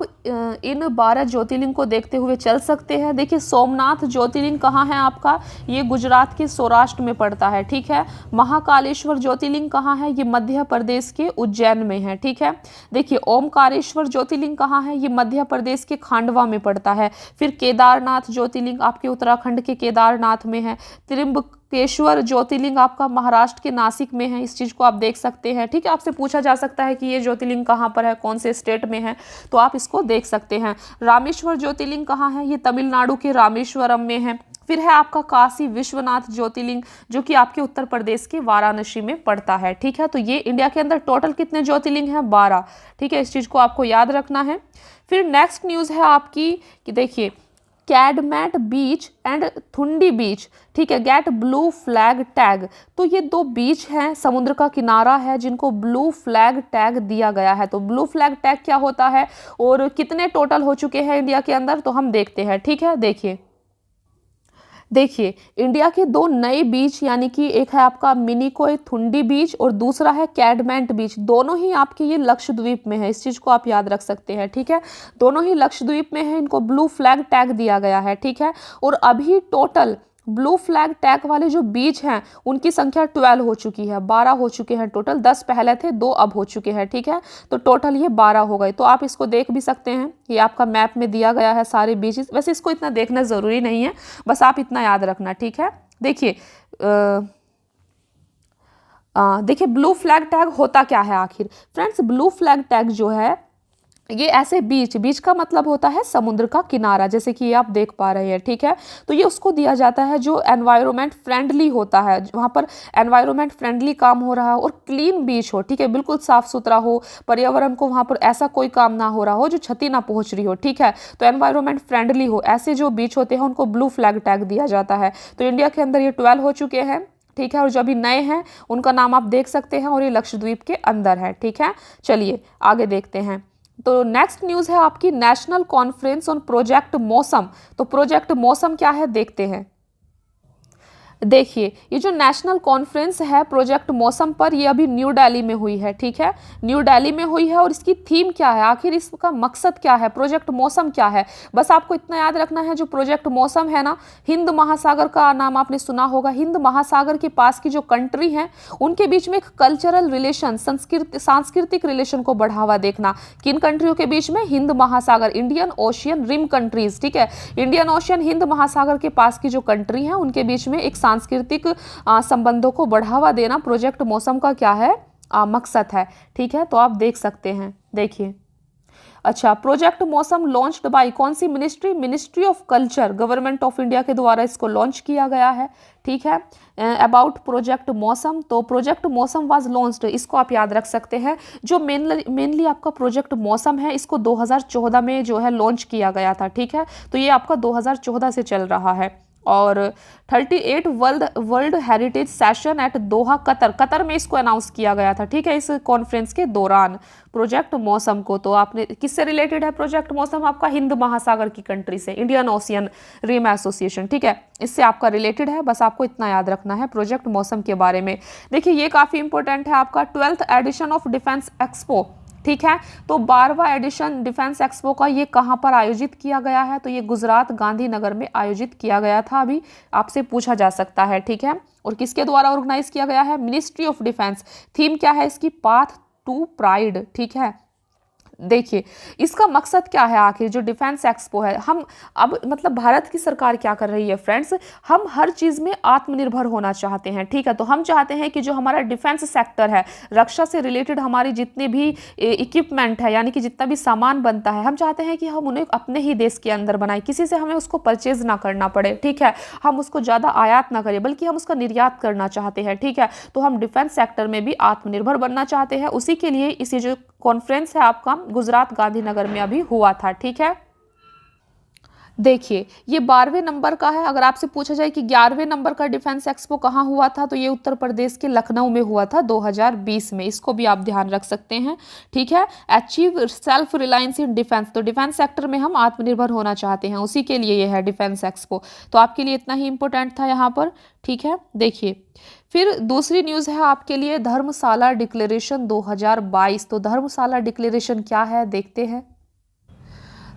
इन 12 ज्योतिर्लिंग को देखते हुए चल सकते हैं। देखिए सोमनाथ ज्योतिर्लिंग कहाँ है आपका, ये गुजरात के सौराष्ट्र में पड़ता है, ठीक है। महाकालेश्वर ज्योतिर्लिंग कहाँ है, ये मध्य प्रदेश के उज्जैन में है, ठीक है। देखिए ओमकारेश्वर ज्योतिर्लिंग कहाँ है, ये मध्य प्रदेश के खांडवा में पड़ता है। फिर केदारनाथ ज्योतिर्लिंग आपके उत्तराखंड के केदारनाथ में है। त्र्यंबकेश्वर ज्योतिर्लिंग आपका महाराष्ट्र के नासिक में है, इस चीज़ को आप देख सकते हैं, ठीक है। आपसे पूछा जा सकता है कि ये ज्योतिर्लिंग कहाँ पर है, कौन से स्टेट में है, तो आप इसको देख सकते हैं। रामेश्वर ज्योतिर्लिंग कहाँ है, ये तमिलनाडु के रामेश्वरम में है। फिर है आपका काशी विश्वनाथ ज्योतिर्लिंग, जो कि आपके उत्तर प्रदेश के वाराणसी में पड़ता है, ठीक है। तो ये इंडिया के अंदर टोटल कितने ज्योतिर्लिंग हैं, 12, ठीक है, इस चीज़ को आपको याद रखना है। फिर नेक्स्ट न्यूज़ है आपकी कि देखिए कैडमैट बीच एंड थुंडी बीच, ठीक है, गेट ब्लू फ्लैग टैग। तो ये 2 बीच हैं, समुद्र का किनारा है, जिनको ब्लू फ्लैग टैग दिया गया है। तो ब्लू फ्लैग टैग क्या होता है और कितने टोटल हो चुके हैं इंडिया के अंदर, तो हम देखते हैं, ठीक है। देखिए इंडिया के 2 नए बीच, यानी कि एक है आपका मिनिकोय थुंडी बीच और दूसरा है कैडमैट बीच, दोनों ही आपके ये लक्षद्वीप में है, इस चीज़ को आप याद रख सकते हैं, ठीक है। दोनों ही लक्षद्वीप में है, इनको ब्लू फ्लैग टैग दिया गया है, ठीक है। और अभी टोटल ब्लू फ्लैग टैग वाले जो बीच हैं उनकी संख्या 12 हो चुकी है, 12 हो चुके हैं टोटल, 10 पहले थे, 2 अब हो चुके हैं, ठीक है। तो टोटल ये 12 हो गए। तो आप इसको देख भी सकते हैं, ये आपका मैप में दिया गया है सारे बीचेस। वैसे इसको इतना देखना ज़रूरी नहीं है, बस आप इतना याद रखना, ठीक है। देखिए देखिए ब्लू फ्लैग टैग होता क्या है आखिर। फ्रेंड्स ब्लू फ्लैग टैग जो है ये ऐसे बीच का मतलब होता है समुद्र का किनारा, जैसे कि ये आप देख पा रहे हैं, ठीक है। तो ये उसको दिया जाता है जो एनवायरनमेंट फ्रेंडली होता है, वहाँ पर एनवायरनमेंट फ्रेंडली काम हो रहा हो और क्लीन बीच हो, ठीक है, बिल्कुल साफ सुथरा हो, पर्यावरण को वहाँ पर ऐसा कोई काम ना हो रहा हो जो क्षति ना पहुँच रही हो, ठीक है। तो एनवायरनमेंट फ्रेंडली हो, ऐसे जो बीच होते हैं उनको ब्लू फ्लैग टैग दिया जाता है। तो इंडिया के अंदर ये 12 हो चुके हैं, ठीक है। और जो अभी नए हैं उनका नाम आप देख सकते हैं और ये लक्षद्वीप के अंदर है, ठीक है। चलिए आगे देखते हैं। तो नेक्स्ट न्यूज़ है आपकी नेशनल कॉन्फ्रेंस ऑन प्रोजेक्ट मौसम। तो प्रोजेक्ट मौसम क्या है देखते हैं। देखिए ये जो नेशनल कॉन्फ्रेंस है प्रोजेक्ट मौसम पर, ये अभी न्यू दिल्ली में हुई है, ठीक है, न्यू दिल्ली में हुई है। और इसकी थीम क्या है, आखिर इसका मकसद क्या है, प्रोजेक्ट मौसम क्या है। बस आपको इतना याद रखना है, जो प्रोजेक्ट मौसम है ना, हिंद महासागर का नाम आपने सुना होगा। हिंद महासागर के पास की जो कंट्री हैं उनके बीच में एक कल्चरल रिलेशन, सांस्कृतिक रिलेशन को बढ़ावा देखना। किन कंट्रियों के बीच में, हिंद महासागर, इंडियन ओशियन रिम कंट्रीज, ठीक है, इंडियन ओशियन हिंद महासागर के पास की जो कंट्री है उनके बीच में एक सांस्कृतिक संबंधों को बढ़ावा देना प्रोजेक्ट मौसम का क्या है, मकसद है, ठीक है। तो आप देख सकते हैं, देखिए अच्छा, प्रोजेक्ट मौसम लॉन्च्ड बाय कौन सी ministry, ministry of culture, government of India के द्वारा इसको लॉन्च किया गया है, ठीक है। अबाउट प्रोजेक्ट मौसम, तो प्रोजेक्ट मौसम वाज लॉन्च्ड, इसको आप याद रख सकते हैं। जो मेनली आपका प्रोजेक्ट मौसम है इसको 2014 में जो है लॉन्च किया गया था, ठीक है। तो ये आपका 2014 से चल रहा है। और 38 world heritage session at Doha Qatar में इसको अनाउंस किया गया था, ठीक है, इस कॉन्फ्रेंस के दौरान। प्रोजेक्ट मौसम को तो आपने किससे रिलेटेड है? प्रोजेक्ट मौसम आपका हिंद महासागर की कंट्री से, इंडियन ओशियन रिम एसोसिएशन, ठीक है, इससे आपका रिलेटेड है। बस आपको इतना याद रखना है प्रोजेक्ट मौसम के बारे में। देखिए ये काफ़ी इंपॉर्टेंट है आपका 12th addition of defence expo, ठीक है। तो 12वां एडिशन डिफेंस एक्सपो का ये कहाँ पर आयोजित किया गया है? तो ये गुजरात गांधीनगर में आयोजित किया गया था, अभी आपसे पूछा जा सकता है, ठीक है। और किसके द्वारा ऑर्गेनाइज किया गया है? Ministry of defence. थीम क्या है इसकी? पाथ टू प्राइड, ठीक है। देखिए इसका मकसद क्या है आखिर, जो डिफेंस एक्सपो है, हम अब मतलब भारत की सरकार क्या कर रही है फ्रेंड्स, हम हर चीज़ में आत्मनिर्भर होना चाहते हैं, ठीक है। तो हम चाहते हैं कि जो हमारा डिफेंस सेक्टर है, रक्षा से रिलेटेड हमारी जितने भी इक्विपमेंट है, यानी कि जितना भी सामान बनता है, हम चाहते हैं कि हम उन्हें अपने ही देश के अंदर बनाएं, किसी से हमें उसको परचेज ना करना पड़े, ठीक है। हम उसको ज़्यादा आयात ना करें, बल्कि हम उसका निर्यात करना चाहते हैं, ठीक है। तो हम डिफेंस सेक्टर में भी आत्मनिर्भर बनना चाहते हैं। उसी के लिए इसी जो कॉन्फ्रेंस है आपका गुजरात गांधीनगर में अभी हुआ था, ठीक है। देखिए ये 12वें नंबर का है। अगर आपसे पूछा जाए कि 11वें नंबर का डिफेंस एक्सपो कहाँ हुआ था, तो ये उत्तर प्रदेश के लखनऊ में हुआ था 2020 में। इसको भी आप ध्यान रख सकते हैं, ठीक है। Achieve self reliance in defence, तो डिफेंस सेक्टर में हम आत्मनिर्भर होना चाहते हैं, उसी के लिए ये है डिफेंस एक्सपो। तो आपके लिए इतना ही इंपॉर्टेंट था यहाँ पर, ठीक है। देखिए फिर दूसरी न्यूज़ है आपके लिए धर्मशाला डिक्लेरेशन 2022। तो धर्मशाला डिक्लेरेशन क्या है देखते हैं।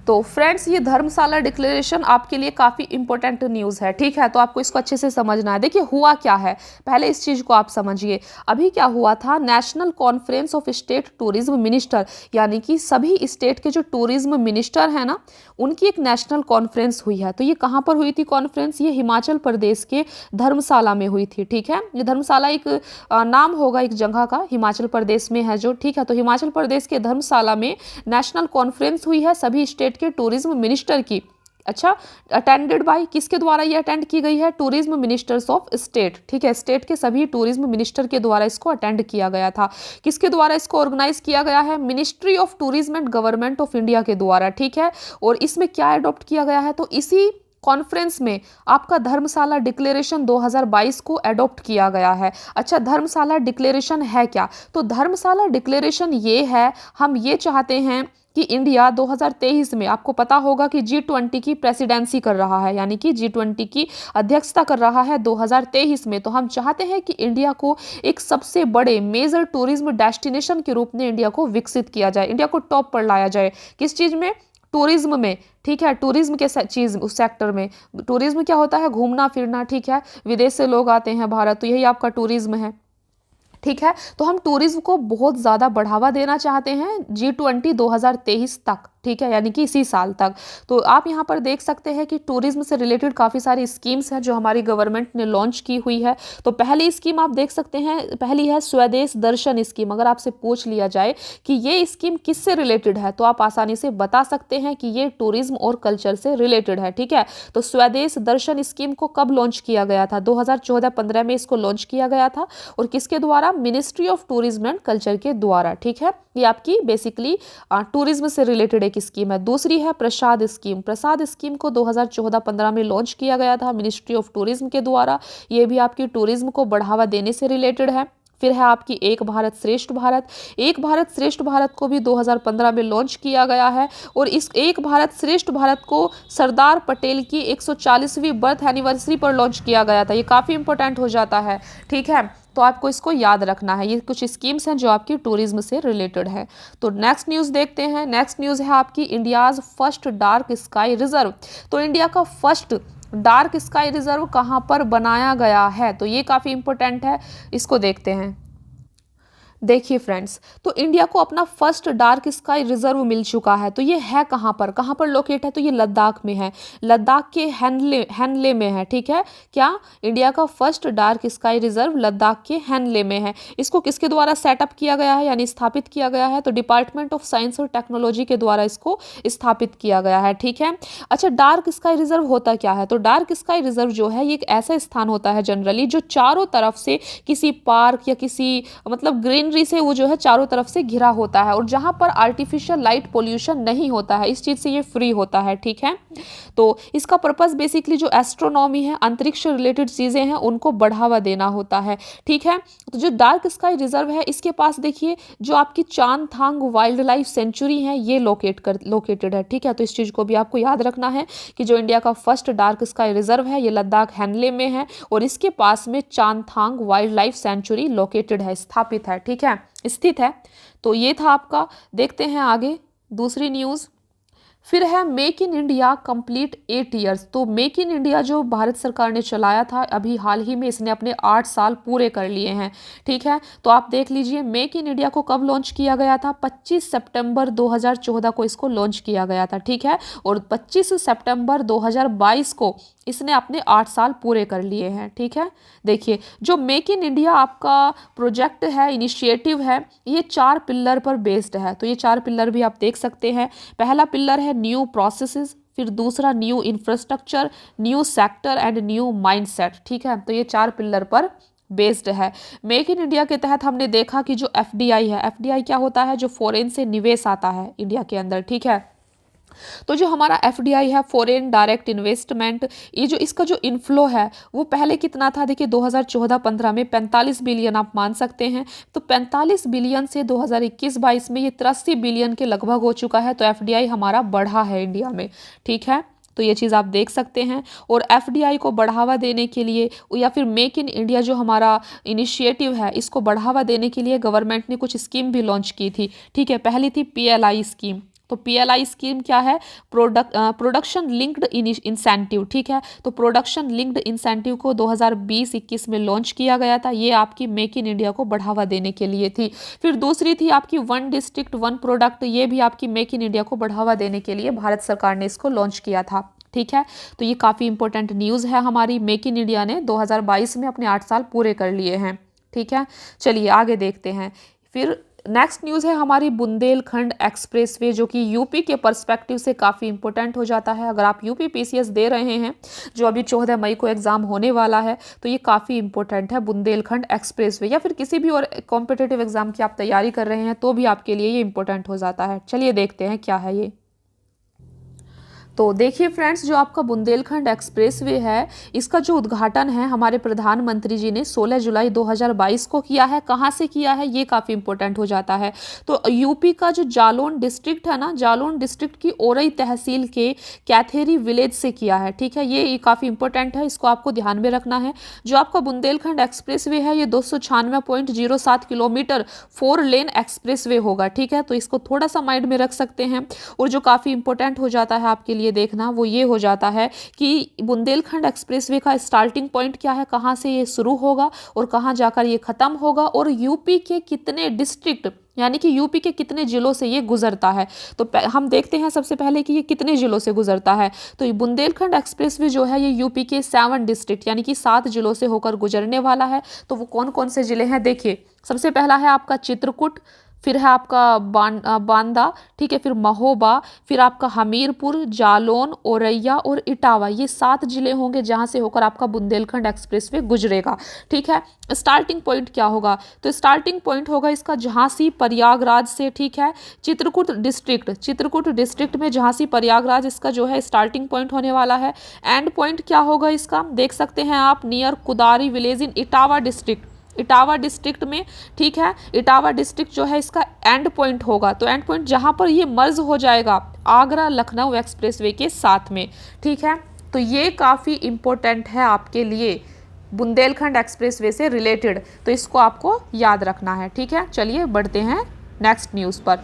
तो फ्रेंड्स ये धर्मशाला डिक्लेरेशन आपके लिए काफ़ी इंपॉर्टेंट न्यूज़ है, ठीक है। तो आपको इसको अच्छे से समझना है। देखिए हुआ क्या है, पहले इस चीज़ को आप समझिए। अभी क्या हुआ था, national conference of state tourism minister, यानी कि सभी स्टेट के जो टूरिज्म मिनिस्टर हैं ना, उनकी एक नेशनल कॉन्फ्रेंस हुई है। तो ये कहाँ पर हुई थी कॉन्फ्रेंस? ये हिमाचल प्रदेश के धर्मशाला में हुई थी, ठीक है। ये धर्मशाला एक नाम होगा एक जगह का, हिमाचल प्रदेश में है जो, ठीक है। तो हिमाचल प्रदेश के धर्मशाला में नेशनल कॉन्फ्रेंस हुई है सभी स्टेट के टूरिज्म मिनिस्टर की। अच्छा, अटेंडेड बाय किसके द्वारा ये अटेंड की गई है? टूरिज्म मिनिस्टर्स ऑफ स्टेट, ठीक है। स्टेट के सभी टूरिज्म मिनिस्टर के द्वारा इसको अटेंड किया गया था। किसके द्वारा इसको ऑर्गेनाइज किया गया है? Ministry of tourism and government of India के द्वारा, ठीक है। और इसमें क्या अडॉप्ट किया गया है? तो इसी कॉन्फ्रेंस में आपका धर्मशाला डिक्लेरेशन 2022 को अडॉप्ट किया गया है। अच्छा, धर्मशाला डिक्लेरेशन है क्या? तो धर्मशाला डिक्लेरेशन ये है, हम ये चाहते हैं कि इंडिया 2023 में, आपको पता होगा कि G20 की प्रेसिडेंसी कर रहा है, यानी कि G20 की अध्यक्षता कर रहा है 2023 में। तो हम चाहते हैं कि इंडिया को एक सबसे बड़े मेजर टूरिज्म डेस्टिनेशन के रूप में इंडिया को विकसित किया जाए, इंडिया को टॉप पर लाया जाए। किस चीज़ में? टूरिज्म में, ठीक है। टूरिज्म के चीज़ उस सेक्टर में, टूरिज्म क्या होता है? घूमना फिरना, ठीक है। विदेश से लोग आते हैं भारत, तो यही आपका टूरिज्म है, ठीक है। तो हम टूरिज्म को बहुत ज़्यादा बढ़ावा देना चाहते हैं G20 2023 तक, ठीक है, यानी कि इसी साल तक। तो आप यहाँ पर देख सकते हैं कि टूरिज्म से रिलेटेड काफ़ी सारी स्कीम्स हैं जो हमारी गवर्नमेंट ने लॉन्च की हुई है। तो पहली स्कीम आप देख सकते हैं, पहली है स्वदेश दर्शन स्कीम। अगर आपसे पूछ लिया जाए कि ये स्कीम किससे रिलेटेड है, तो आप आसानी से बता सकते हैं कि ये टूरिज्म और कल्चर से रिलेटेड है, ठीक है। तो स्वदेश दर्शन स्कीम को कब लॉन्च किया गया था? 2014-15 में इसको लॉन्च किया गया था। और किसके द्वारा? Ministry of tourism and culture के द्वारा, ठीक है। ये आपकी बेसिकली टूरिज्म से रिलेटेड एक स्कीम है। दूसरी है प्रसाद स्कीम। प्रसाद स्कीम को 2014-15 में लॉन्च किया गया था मिनिस्ट्री ऑफ टूरिज्म के द्वारा। ये भी आपकी टूरिज्म को बढ़ावा देने से रिलेटेड है। फिर है आपकी एक भारत श्रेष्ठ भारत। एक भारत श्रेष्ठ भारत को भी 2015 में लॉन्च किया गया है। और इस एक भारत श्रेष्ठ भारत को सरदार पटेल की 140वीं बर्थ एनिवर्सरी पर लॉन्च किया गया था। ये काफ़ी इंपॉर्टेंट हो जाता है, ठीक है। तो आपको इसको याद रखना है। ये कुछ स्कीम्स हैं जो आपकी टूरिज्म से रिलेटेड है। तो नेक्स्ट न्यूज़ देखते हैं। नेक्स्ट न्यूज़ है आपकी India's first dark sky reserve. तो इंडिया का फर्स्ट डार्क स्काई रिजर्व कहाँ पर बनाया गया है? तो ये काफ़ी इंपॉर्टेंट है, इसको देखते हैं। देखिए फ्रेंड्स, तो इंडिया को अपना फर्स्ट डार्क स्काई रिजर्व मिल चुका है। तो ये है कहाँ पर लोकेट है? तो ये लद्दाख में है, लद्दाख के हैनले में है, ठीक है। क्या? इंडिया का first dark sky reserve Ladakh के हैनले में है। इसको किसके द्वारा सेटअप किया गया है, यानी स्थापित किया गया है? तो डिपार्टमेंट ऑफ साइंस और टेक्नोलॉजी के द्वारा इसको स्थापित किया गया है, ठीक है। अच्छा, डार्क स्काई रिजर्व होता क्या है? तो डार्क स्काई रिजर्व जो है ये एक ऐसा स्थान होता है जनरली जो चारों तरफ से किसी पार्क या किसी मतलब ग्रीन ग्रीनरी से वो जो है चारों तरफ से घिरा होता है, और जहाँ पर आर्टिफिशियल लाइट पोल्यूशन नहीं होता है, इस चीज़ से ये फ्री होता है, ठीक है। तो इसका पर्पस बेसिकली जो एस्ट्रोनॉमी है, अंतरिक्ष रिलेटेड चीज़ें हैं, उनको बढ़ावा देना होता है, ठीक है। तो जो डार्क स्काई रिजर्व है, इसके पास देखिए जो आपकी चांगथांग वाइल्ड लाइफ सेंचुरी है, ये लोकेटेड है, ठीक है। तो इस चीज़ को भी आपको याद रखना है कि जो इंडिया का फर्स्ट डार्क स्काई रिजर्व है, ये लद्दाख हैनले में है, और इसके पास में Changthang wild life sanctuary located है, स्थापित है, ठीक है, स्थित है। तो ये था आपका। देखते हैं आगे दूसरी न्यूज़। फिर है make in India complete 8 years. तो मेक इन इंडिया जो भारत सरकार ने चलाया था, अभी हाल ही में इसने अपने 8 साल पूरे कर लिए हैं, ठीक है। तो आप देख लीजिए मेक इन इंडिया को कब लॉन्च किया गया था, 25 सितंबर 2014 को इसको लॉन्च किया गया था, ठीक है। और 25 सितंबर 2022 को इसने अपने 8 साल पूरे कर लिए हैं, ठीक है। देखिए जो मेक इन इंडिया आपका प्रोजेक्ट है, इनिशिएटिव है, ये 4 पिल्लर पर बेस्ड है। तो ये 4 पिल्लर भी आप देख सकते हैं। पहला पिल्लर है न्यू प्रोसेसेस, फिर दूसरा new infrastructure, new sector and new mindset, ठीक है। तो ये 4 पिल्लर पर बेस्ड है। मेक इन इंडिया के तहत हमने देखा कि जो एफडीआई है, एफडीआई क्या होता है, जो फॉरेन से निवेश आता है इंडिया के अंदर, ठीक है। तो जो हमारा एफडीआई है, फॉरेन डायरेक्ट इन्वेस्टमेंट, ये जो इसका जो इनफ्लो है वो पहले कितना था, देखिए 2014-15 में 45 बिलियन आप मान सकते हैं। तो 45 बिलियन से 2021-22 में ये 83 बिलियन के लगभग हो चुका है। तो एफडीआई हमारा बढ़ा है इंडिया में, ठीक है। तो ये चीज़ आप देख सकते हैं। और एफडीआई को बढ़ावा देने के लिए, या फिर मेक इन इंडिया जो हमारा इनिशिएटिव है, इसको बढ़ावा देने के लिए गवर्नमेंट ने कुछ स्कीम भी लॉन्च की थी, ठीक है। पहली थी पीएलआई स्कीम। तो पीएलआई स्कीम क्या है, प्रोडक्शन लिंक्ड इंसेंटिव, ठीक है। तो प्रोडक्शन लिंक्ड इंसेंटिव को 2020-21 में लॉन्च किया गया था। ये आपकी मेक इन इंडिया को बढ़ावा देने के लिए थी। फिर दूसरी थी आपकी वन डिस्ट्रिक्ट वन प्रोडक्ट, ये भी आपकी मेक इन इंडिया को बढ़ावा देने के लिए भारत सरकार ने इसको लॉन्च किया था, ठीक है। तो ये काफ़ी इंपॉर्टेंट न्यूज़ है हमारी। मेक इन इंडिया ने 2022 में अपने 8 साल पूरे कर लिए हैं, ठीक है। चलिए आगे देखते हैं। फिर नेक्स्ट न्यूज़ है हमारी बुंदेलखंड एक्सप्रेसवे, जो कि यूपी के पर्सपेक्टिव से काफ़ी इंपॉर्टेंट हो जाता है। अगर आप यूपी पीसीएस दे रहे हैं, जो अभी 14 मई को एग्ज़ाम होने वाला है, तो ये काफ़ी इंपॉर्टेंट है बुंदेलखंड एक्सप्रेसवे। या फिर किसी भी और कॉम्पिटिटिव एग्जाम की आप तैयारी कर रहे हैं तो भी आपके लिए ये इंपॉर्टेंट हो जाता है। चलिए देखते हैं क्या है ये। तो देखिए फ्रेंड्स, जो आपका बुंदेलखंड एक्सप्रेसवे है, इसका जो उद्घाटन है हमारे प्रधानमंत्री जी ने 16 जुलाई 2022 को किया है। कहाँ से किया है, ये काफ़ी इंपॉर्टेंट हो जाता है। तो यूपी का जो जालौन डिस्ट्रिक्ट है ना, जालौन डिस्ट्रिक्ट की ओरई तहसील के कैथेरी विलेज से किया है, ठीक है। ये काफ़ी इंपॉर्टेंट है, इसको आपको ध्यान में रखना है। जो आपका बुंदेलखंड एक्सप्रेसवे है, ये 296.07 किलोमीटर 4 लेन एक्सप्रेसवे होगा, ठीक है। तो इसको थोड़ा सा माइंड में रख सकते हैं। और जो काफ़ी इंपॉर्टेंट हो जाता है आपके लिए देखना, वो ये हो जाता है कि बुंदेलखंड एक्सप्रेसवे का स्टार्टिंग पॉइंट क्या है, कहां से ये शुरू होगा और कहां जाकर ये खत्म होगा, और यूपी के कितने डिस्ट्रिक्ट, यानी कि यूपी के कितने जिलों से ये गुजरता है। तो हम देखते हैं सबसे पहले कि ये कितने जिलों से गुजरता है। तो ये बुंदेलखंड एक्सप्रेसवे जो है, ये यूपी के 7 डिस्ट्रिक्ट यानी कि 7 जिलों से होकर गुजरने वाला है। तो वो कौन कौन से जिले हैं, देखिए सबसे पहला है आपका चित्रकूट, फिर है आपका बांदा, ठीक है, फिर महोबा, फिर आपका हमीरपुर, जालौन, औरैया और इटावा। ये 7 जिले होंगे जहां से होकर आपका बुंदेलखंड एक्सप्रेसवे गुजरेगा, ठीक है। स्टार्टिंग पॉइंट क्या होगा, तो स्टार्टिंग पॉइंट होगा इसका झांसी प्रयागराज से, ठीक है। चित्रकूट डिस्ट्रिक्ट में झांसी प्रयागराज इसका जो है स्टार्टिंग पॉइंट होने वाला है। एंड पॉइंट क्या होगा इसका, देख सकते हैं आप, नियर कुदारी विलेज इन इटावा डिस्ट्रिक्ट में, ठीक है। इटावा डिस्ट्रिक्ट जो है इसका एंड पॉइंट होगा। तो एंड पॉइंट जहां पर ये मर्ज हो जाएगा आगरा लखनऊ एक्सप्रेसवे के साथ में, ठीक है। तो ये काफ़ी इंपॉर्टेंट है आपके लिए बुंदेलखंड एक्सप्रेसवे से रिलेटेड, तो इसको आपको याद रखना है, ठीक है। चलिए बढ़ते हैं नेक्स्ट न्यूज़ पर।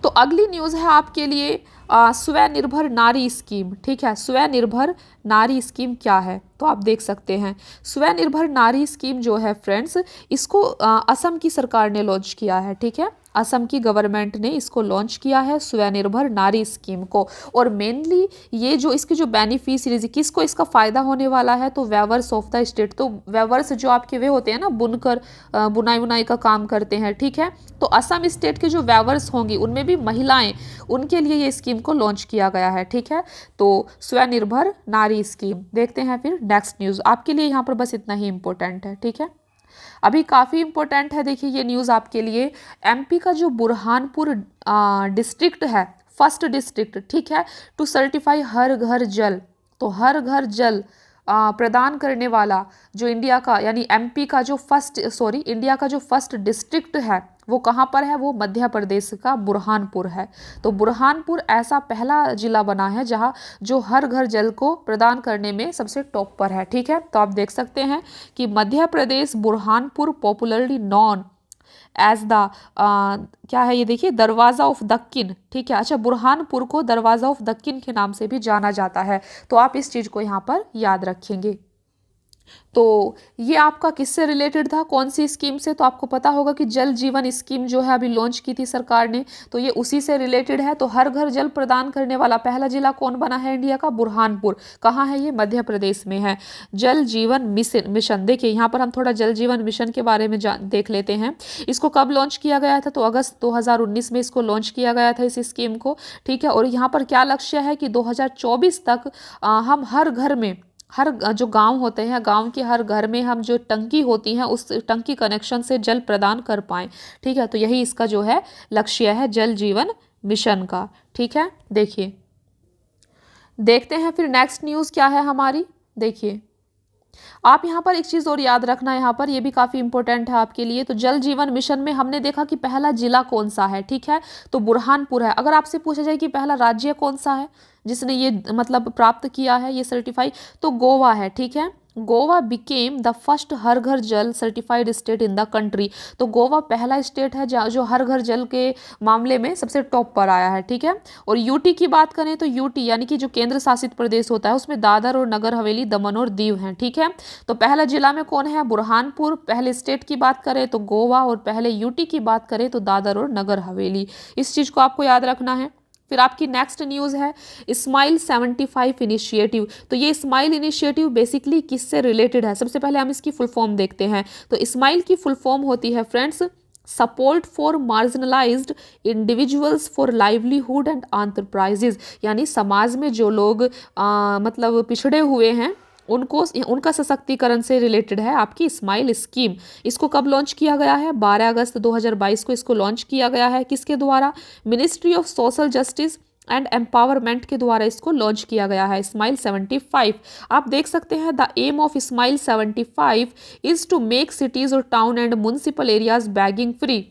तो अगली न्यूज़ है आपके लिए स्वनिर्भर नारी स्कीम, ठीक है। स्वनिर्भर नारी स्कीम क्या है, तो आप देख सकते हैं स्वनिर्भर नारी स्कीम जो है फ्रेंड्स, इसको असम की सरकार ने लॉन्च किया है, ठीक है। असम की गवर्नमेंट ने इसको लॉन्च किया है स्वनिर्भर नारी स्कीम को। और मेनली ये जो इसके जो बेनिफिशरीज, किसको इसका फ़ायदा होने वाला है, तो वेवर्स ऑफ द स्टेट। तो वेवर्स जो आपके वे होते हैं ना, बुनकर बुनाई का काम करते हैं, ठीक है। तो असम स्टेट के जो वेवर्स होंगी उनमें भी महिलाएं, उनके लिए ये स्कीम को लॉन्च किया गया है, ठीक है। तो स्वनिर्भर नारी स्कीम देखते हैं। फिर नेक्स्ट न्यूज़ आपके लिए यहाँ पर बस इतना ही इम्पोर्टेंट है, ठीक है। अभी काफ़ी इंपॉर्टेंट है, देखिए ये न्यूज़ आपके लिए। एमपी का जो बुरहानपुर डिस्ट्रिक्ट है, फर्स्ट डिस्ट्रिक्ट, ठीक है, टू सर्टिफाई हर घर जल, तो हर घर जल प्रदान करने वाला जो इंडिया का यानी एमपी का जो इंडिया का जो फर्स्ट डिस्ट्रिक्ट है वो कहाँ पर है, वो मध्य प्रदेश का बुरहानपुर है। तो बुरहानपुर ऐसा पहला जिला बना है जहाँ जो हर घर जल को प्रदान करने में सबसे टॉप पर है, ठीक है। तो आप देख सकते हैं कि Madhya Pradesh Burhanpur popularly known as the क्या है ये, देखिए दरवाज़ा ऑफ दक्किन, ठीक है। अच्छा, बुरहानपुर को दरवाज़ा ऑफ दक्किन के नाम से भी जाना जाता है, तो आप इस चीज़ को यहाँ पर याद रखेंगे। तो ये आपका किससे रिलेटेड था, कौन सी स्कीम से, तो आपको पता होगा कि जल जीवन स्कीम जो है अभी लॉन्च की थी सरकार ने, तो ये उसी से रिलेटेड है। तो हर घर जल प्रदान करने वाला पहला जिला कौन बना है इंडिया का, बुरहानपुर। कहाँ है ये, मध्य प्रदेश में है। जल जीवन मिशन, देखिए यहाँ पर हम थोड़ा जल जीवन मिशन के बारे में देख लेते हैं। इसको कब लॉन्च किया गया था, तो अगस्त 2019 में इसको लॉन्च किया गया था इस स्कीम को, ठीक है। और यहाँ पर क्या लक्ष्य है कि 2024 तक हम हर घर में, हर जो गांव होते हैं, गांव के हर घर में हम जो टंकी होती हैं उस टंकी कनेक्शन से जल प्रदान कर पाएँ, ठीक है। तो यही इसका जो है लक्ष्य है जल जीवन मिशन का, ठीक है। देखिए, देखते हैं फिर नेक्स्ट न्यूज़ क्या है हमारी। देखिए, आप यहाँ पर एक चीज़ और याद रखना, यहाँ पर ये भी काफ़ी इंपॉर्टेंट है आपके लिए। तो जल जीवन मिशन में हमने देखा कि पहला जिला कौन सा है, ठीक है, तो बुरहानपुर है। अगर आपसे पूछा जाए कि पहला राज्य कौन सा है जिसने ये मतलब प्राप्त किया है ये सर्टिफाई, तो गोवा है, ठीक है। गोवा बिकेम द फर्स्ट हर घर जल certified state in the country. तो गोवा पहला स्टेट है जो हर घर जल के मामले में सबसे टॉप पर आया है, ठीक है। और यूटी की बात करें तो यूटी यानी कि जो केंद्र शासित प्रदेश होता है उसमें दादर और नगर हवेली, दमन और दीव हैं, ठीक है। तो पहला जिला में कौन है, बुरहानपुर। पहले स्टेट की बात करें तो गोवा, और पहले यूटी की बात करें तो दादर और नगर हवेली। इस चीज़ को आपको याद रखना है। फिर आपकी नेक्स्ट न्यूज़ है स्माइल 75 इनिशिएटिव। तो ये स्माइल इनिशिएटिव बेसिकली किससे रिलेटेड है, सबसे पहले हम इसकी फुल फॉर्म देखते हैं। तो स्माइल की फुल फॉर्म होती है friends, support for marginalised individuals for livelihood and enterprises, यानी समाज में जो लोग मतलब पिछड़े हुए हैं उनका सशक्तिकरण से रिलेटेड है आपकी स्माइल स्कीम। इसको कब लॉन्च किया गया है, 12 अगस्त 2022 को इसको लॉन्च किया गया है। किसके द्वारा, ministry of social justice and empowerment के द्वारा इसको लॉन्च किया गया है, स्माइल 75। आप देख सकते हैं the aim of smile 75 is to make cities और town and municipal areas begging free.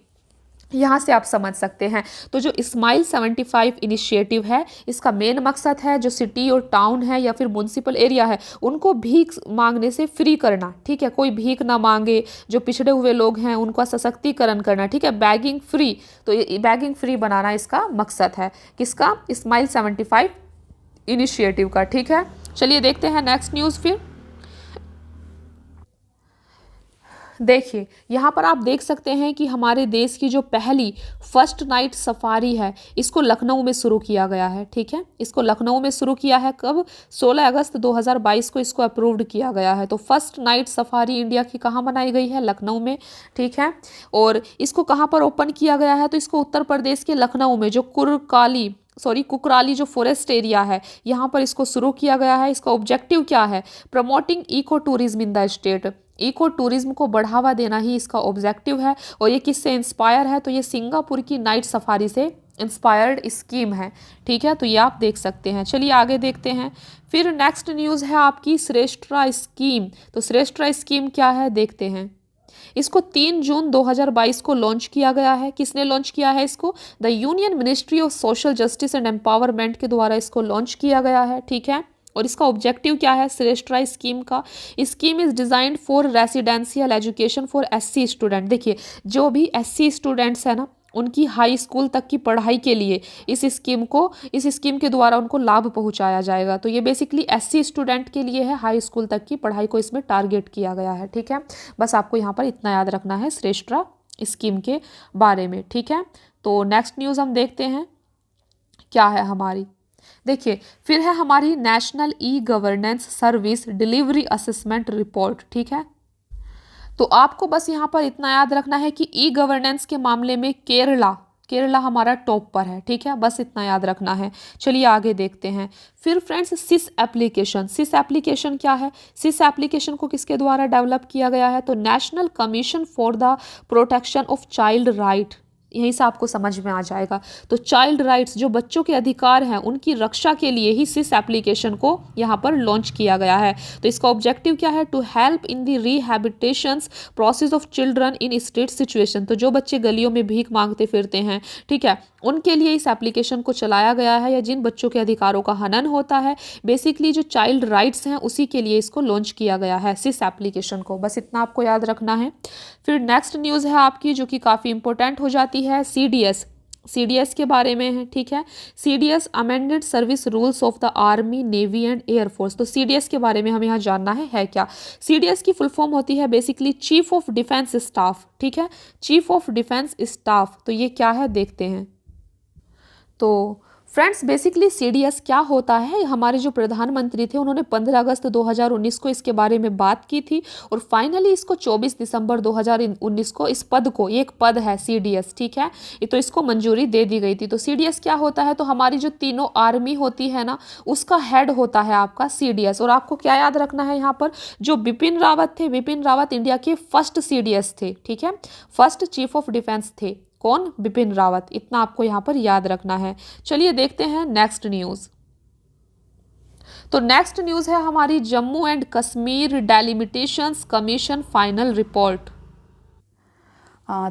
यहाँ से आप समझ सकते हैं। तो जो स्माइल 75 इनिशिएटिव है इसका मेन मकसद है जो सिटी और टाउन है या फिर म्युनिसिपल एरिया है उनको भीख मांगने से फ्री करना, ठीक है। कोई भीख ना मांगे, जो पिछड़े हुए लोग हैं उनका सशक्तिकरण करना, ठीक है, बैगिंग फ्री। तो ये बैगिंग फ्री बनाना इसका मकसद है, किसका, स्माइल 75 इनिशिएटिव का, ठीक है। चलिए देखते हैं नेक्स्ट न्यूज़। फिर देखिए, यहाँ पर आप देख सकते हैं कि हमारे देश की जो पहली फर्स्ट नाइट सफारी है इसको लखनऊ में शुरू किया गया है, ठीक है। इसको लखनऊ में शुरू किया है कब, 16 अगस्त 2022 को इसको अप्रूव्ड किया गया है। तो फर्स्ट नाइट सफारी इंडिया की कहाँ बनाई गई है, लखनऊ में, ठीक है। और इसको कहाँ पर ओपन किया गया है, तो इसको उत्तर प्रदेश के लखनऊ में जो कुकराली जो फॉरेस्ट एरिया है यहाँ पर इसको शुरू किया गया है। इसका ऑब्जेक्टिव क्या है, promoting eco tourism in the state. Eco tourism को बढ़ावा देना ही इसका ऑब्जेक्टिव है। और ये किससे इंस्पायर है, तो ये सिंगापुर की नाइट सफारी से इंस्पायर्ड स्कीम है, ठीक है। तो ये आप देख सकते हैं। चलिए आगे देखते हैं। फिर नेक्स्ट न्यूज़ है आपकी श्रेष्ठा स्कीम। तो श्रेष्ठा स्कीम क्या है, देखते हैं। इसको 3 जून 2022 को लॉन्च किया गया है। किसने लॉन्च किया है इसको, the union ministry of social justice and empowerment के द्वारा इसको लॉन्च किया गया है, ठीक है। और इसका ऑब्जेक्टिव क्या है श्रेष्ठा स्कीम का, scheme is designed for residential education for SC student. देखिए, जो भी एससी स्टूडेंट्स है ना उनकी हाई स्कूल तक की पढ़ाई के लिए इस स्कीम के द्वारा उनको लाभ पहुंचाया जाएगा। तो ये बेसिकली एससी स्टूडेंट के लिए है, हाई स्कूल तक की पढ़ाई को इसमें टारगेट किया गया है, ठीक है। बस आपको यहाँ पर इतना याद रखना है श्रेष्ठा स्कीम के बारे में, ठीक है। तो नेक्स्ट न्यूज़ हम देखते हैं क्या है हमारी। देखिए, फिर है हमारी national e governance service delivery assessment report, ठीक है। तो आपको बस यहाँ पर इतना याद रखना है कि ई गवर्नेंस के मामले में केरला केरला हमारा टॉप पर है, ठीक है, बस इतना याद रखना है। चलिए आगे देखते हैं। फिर फ्रेंड्स सिस एप्लीकेशन, सिस एप्लीकेशन क्या है? सिस एप्लीकेशन को किसके द्वारा डेवलप किया गया है? तो national commission for the protection of child right, यहीं से आपको समझ में आ जाएगा। तो चाइल्ड राइट्स, जो बच्चों के अधिकार हैं, उनकी रक्षा के लिए ही सिस एप्लीकेशन को यहाँ पर लॉन्च किया गया है। तो इसका ऑब्जेक्टिव क्या है? To help in the rehabilitations process of children in street situation. तो जो बच्चे गलियों में भीख मांगते फिरते हैं, ठीक है, उनके लिए इस एप्लीकेशन को चलाया गया है, या जिन बच्चों के अधिकारों का हनन होता है, बेसिकली जो चाइल्ड राइट्स हैं, उसी के लिए इसको लॉन्च किया गया है, सिस एप्लीकेशन को। बस इतना आपको याद रखना है। फिर नेक्स्ट न्यूज़ है आपकी, जो कि काफ़ी इंपॉर्टेंट हो जाती है, सीडीएस। सीडीएस के बारे में है, ठीक है। CDS amended service rules of the army, navy and air force. तो सीडीएस के बारे में हमें यहाँ जानना है क्या? सीडीएस की फुल फॉर्म होती है basically chief of defence staff, ठीक है, चीफ ऑफ डिफेंस स्टाफ। तो ये क्या है देखते हैं। तो फ्रेंड्स बेसिकली सीडीएस क्या होता है? हमारे जो प्रधानमंत्री थे, उन्होंने 15 अगस्त 2019 को इसके बारे में बात की थी, और फाइनली इसको 24 दिसंबर 2019 को इस पद को, ये एक पद है सीडीएस, ठीक है, ये तो इसको मंजूरी दे दी गई थी। तो सीडीएस क्या होता है? तो हमारी जो तीनों आर्मी होती है ना, उसका हेड होता है आपका सीडीएस। और आपको क्या याद रखना है यहाँ पर? जो बिपिन रावत थे, बिपिन रावत इंडिया के फर्स्ट सीडीएस थे, ठीक है, फर्स्ट चीफ ऑफ डिफेंस थे। कौन? बिपिन रावत। इतना आपको यहाँ पर याद रखना है। चलिए देखते हैं नेक्स्ट न्यूज़। तो नेक्स्ट न्यूज़ है हमारी Jammu and Kashmir delimitations commission final report.